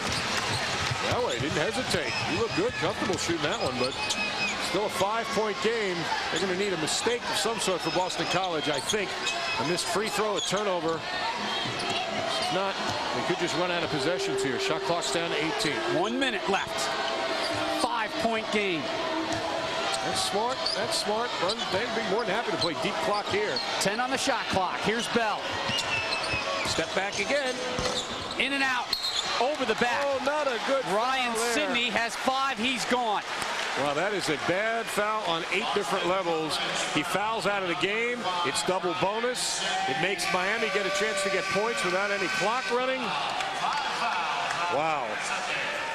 S2: Xiaowei didn't hesitate. He looked good, comfortable shooting that one, but still a 5-point game. They're going to need a mistake of some sort for Boston College, I think. A missed free throw, a turnover. If not, they could just run out of possessions here. Shot clock's down to 18.
S1: 1 minute left. 5-point game.
S2: That's smart. That's smart. They'd be more than happy to play deep clock here.
S1: 10 on the shot clock. Here's Bell.
S2: Step back again.
S1: In and out. Over the back.
S2: Oh, not a good
S1: Ryan
S2: foul there.
S1: Sidney has 5. He's gone.
S2: Well, that is a bad foul on 8 different levels. He fouls out of the game. It's double bonus. It makes Miami get a chance to get points without any clock running. Wow.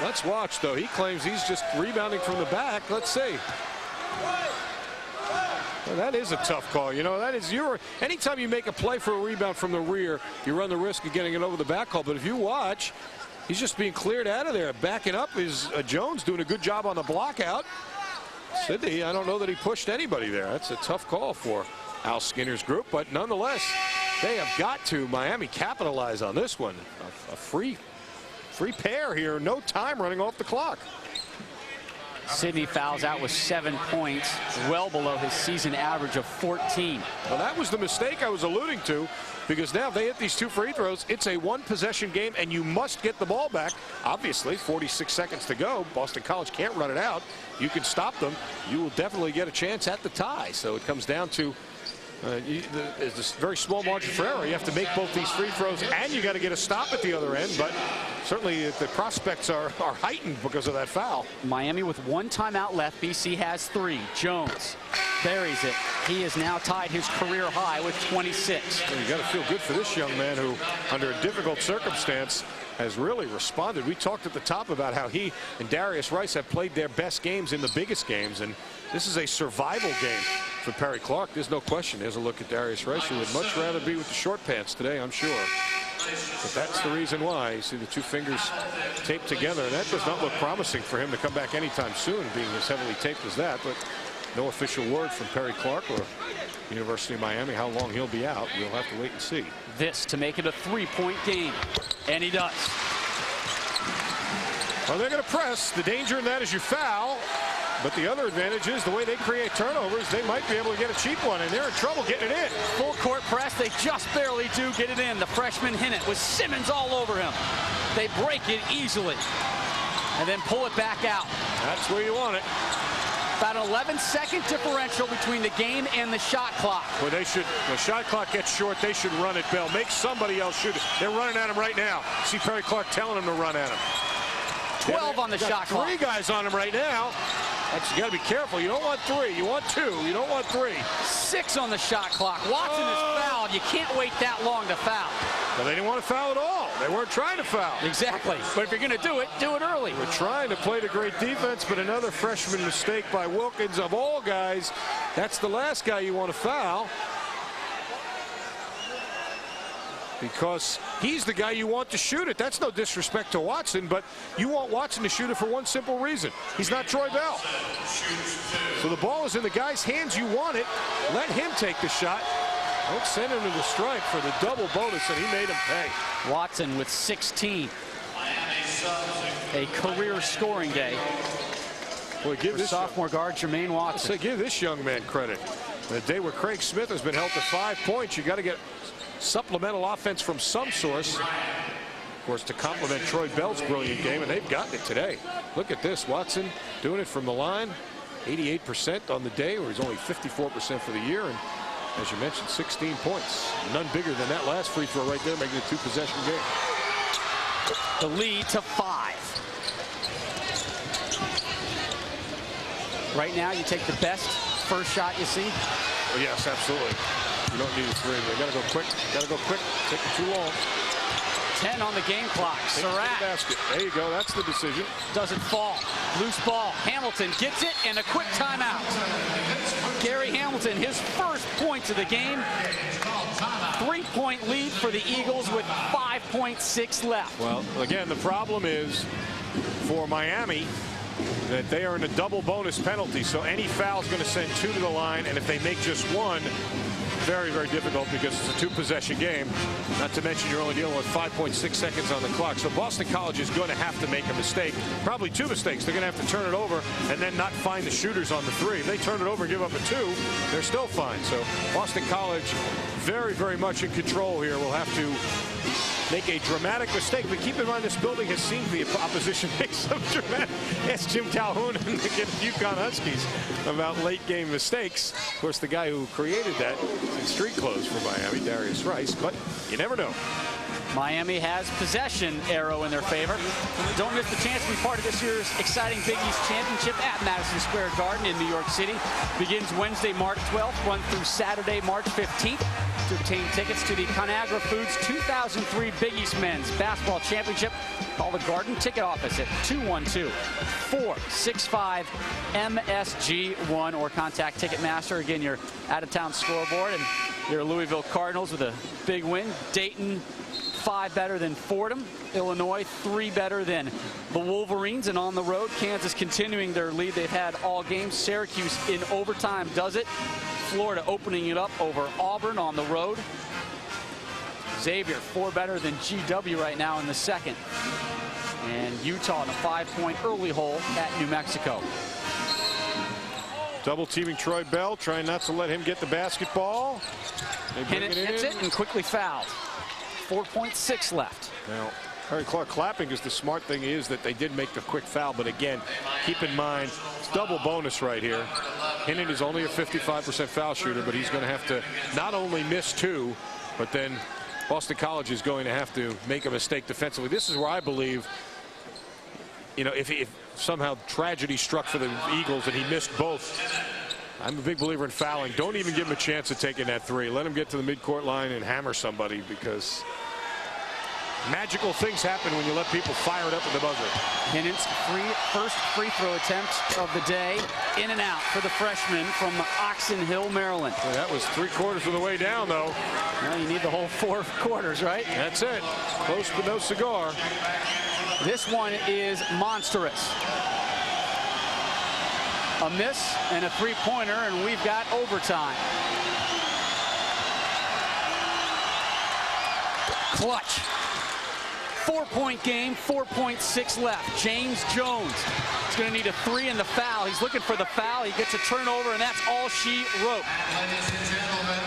S2: Let's watch, though. He claims he's just rebounding from the back. Let's see. Well, that is a tough call. You know, that is anytime you make a play for a rebound from the rear, you run the risk of getting it over the back call. But if you watch, he's just being cleared out of there. Backing up is Jones doing a good job on the block out. Sidney, I don't know that he pushed anybody there. That's a tough call for Al Skinner's group. But nonetheless, they have got to, Miami, capitalize on this one. A free pair here. No time running off the clock.
S1: Sidney fouls out with 7 points, well below his season average of 14.
S2: Well, that was the mistake I was alluding to, because now if they hit these 2 free throws, it's a 1-possession game, and you must get the ball back. Obviously, 46 seconds to go. Boston College can't run it out. You can stop them. You will definitely get a chance at the tie. So it comes down to it's a very small margin for error. You have to make both these free throws, and you got to get a stop at the other end. But certainly the prospects are heightened because of that foul.
S1: Miami with 1 timeout left. BC has 3. Jones buries it. He has now tied his career high with 26.
S2: Well, you got to feel good for this young man who, under a difficult circumstance, has really responded. We talked at the top about how he and Darius Rice have played their best games in the biggest games, and this is a survival game for Perry Clark. There's no question. There's a look at Darius Rice, who would much rather be with the short pants today, I'm sure. But that's the reason why. You see the 2 fingers taped together, and that does not look promising for him to come back anytime soon, being as heavily taped as that. But no official word from Perry Clark or University of Miami how long he'll be out. We'll have to wait and see.
S1: This to make it a 3-point game, and he does.
S2: Well, they're going to press. The danger in that is you foul. But the other advantage is the way they create turnovers, they might be able to get a cheap one, and they're in trouble getting it in.
S1: Full court press, they just barely do get it in. The freshman Hinnant with Simmons all over him. They break it easily and then pull it back out.
S2: That's where you want it.
S1: About an 11-second differential between the game and the shot clock.
S2: Well, they should, the shot clock gets short, they should run it, Bell. Make somebody else shoot it. They're running at him right now. See Perry Clark telling him to run at him.
S1: 12 on the shot clock.
S2: 3 guys on him right now. You got to be careful. You don't want 3. You want 2. You don't want 3.
S1: 6 on the shot clock. Watson is fouled. You can't wait that long to foul.
S2: Well, they didn't want to foul at all. They weren't trying to foul.
S1: Exactly. But if you're going to do it early.
S2: We're trying to play the great defense, but another freshman mistake by Wilkins. Of all guys, that's the last guy you want to foul, because he's the guy you want to shoot it. That's no disrespect to Watson, but you want Watson to shoot it for one simple reason. He's not Troy Bell. So the ball is in the guy's hands. You want it. Let him take the shot. Don't send him to the stripe for the double bonus, and he made him pay.
S1: Watson with 16. A career scoring day.
S2: Boy, give this
S1: sophomore guard Jermaine Watson.
S2: Say, give this young man credit. The day where Craig Smith has been held to 5 points, you got to get supplemental offense from some source, of course, to complement Troy Bell's brilliant game, and they've gotten it today. Look at this. Watson doing it from the line, 88% on the day, where he's only 54% for the year, and as you mentioned, 16 points. None bigger than that last free throw right there, making a 2-possession game.
S1: The lead to 5. Right now, you take the best first shot you see.
S2: Oh, yes, absolutely. You don't need a 3. You got to go quick. Got to go quick. Taking too long.
S1: 10 on the game clock. Surratt.
S2: Basket. There you go. That's the decision.
S1: Doesn't fall. Loose ball. Hamilton gets it, and a quick timeout. Gary Hamilton, his first points of the game. 3-point lead for the Eagles with 5.6 left.
S2: Well, again, the problem is for Miami, that they are in a double bonus penalty. So any foul is going to send 2 to the line, and if they make just 1, very, very difficult because it's a 2-possession game. Not to mention you're only dealing with 5.6 seconds on the clock. So Boston College is going to have to make a mistake, probably 2 mistakes. They're going to have to turn it over and then not find the shooters on the 3. If they turn it over and give up a 2, they're still fine. So Boston College very, very much in control here. Will have to make a dramatic mistake, but keep in mind this building has seen the opposition make some dramatic. Ask Jim Calhoun and the UConn Huskies about late game mistakes. Of course, the guy who created that is in street clothes for Miami, Darius Rice, but you never know.
S1: Miami has possession arrow in their favor. Don't miss the chance to be part of this year's exciting Big East Championship at Madison Square Garden in New York City. Begins Wednesday, March 12th, run through Saturday, March 15th. To obtain tickets to the Conagra Foods 2003 Big East Men's Basketball Championship, call the Garden Ticket Office at 212-465-MSG1 or contact Ticketmaster. Again, your out-of-town scoreboard, and your Louisville Cardinals with a big win. Dayton 5 better than Fordham. Illinois 3 better than the Wolverines. And on the road, Kansas continuing their lead they've had all games. Syracuse in overtime does it. Florida opening it up over Auburn on the road. Xavier 4 better than GW right now in the second. And Utah in a 5-point early hole at New Mexico.
S2: Double teaming Troy Bell, trying not to let him get the basketball.
S1: Hinnant hits it and quickly fouled. 4.6 left.
S2: Now, Harry Clark clapping because the smart thing is that they did make the quick foul, but again, keep in mind, it's double bonus right here. Hinnant is only a 55% foul shooter, but he's going to have to not only miss 2, but then Boston College is going to have to make a mistake defensively. This is where I believe, you know, if somehow tragedy struck for the Eagles and he missed both, I'm a big believer in fouling. Don't even give him a chance of taking that 3. Let him get to the midcourt line and hammer somebody, because magical things happen when you let people fire it up at the buzzer.
S1: Hinnant's first free throw attempt of the day, in and out for the freshman from Oxon Hill, Maryland.
S2: Well, that was 3/4 of the way down, though.
S1: Well, you need the whole 4 quarters, right?
S2: That's it. Close but no cigar.
S1: This one is monstrous. A miss and a 3-pointer, and we've got overtime. Clutch. 4-point game, 4.6 left. James Jones is going to need a 3 in the foul. He's looking for the foul. He gets a turnover, and that's all she wrote.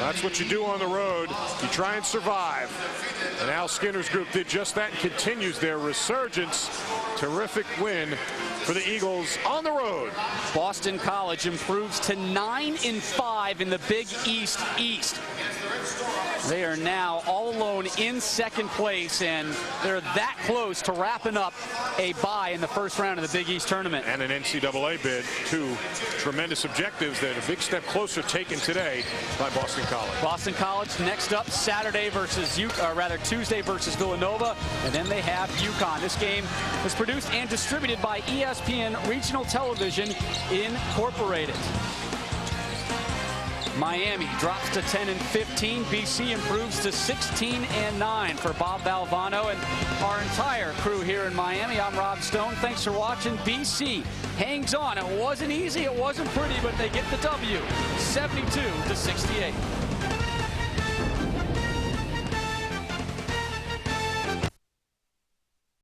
S2: That's what you do on the road. You try and survive. And Al Skinner's group did just that and continues their resurgence. Terrific win for the Eagles on the road.
S1: Boston College improves to 9-5 in the Big East East. They are now all alone in second place, and they're that close to wrapping up a bye in the first round of the Big East tournament.
S2: And an NCAA bid. 2 tremendous objectives that a big step closer taken today by Boston College.
S1: Boston College next up Saturday versus Tuesday versus Villanova, and then they have UConn. This game was produced and distributed by ESPN Regional Television Incorporated. Miami drops to 10-15. BC improves to 16-9 for Bob Valvano and our entire crew here in Miami. I'm Rob Stone. Thanks for watching. BC hangs on. It wasn't easy. It wasn't pretty, but they get the W, 72-68.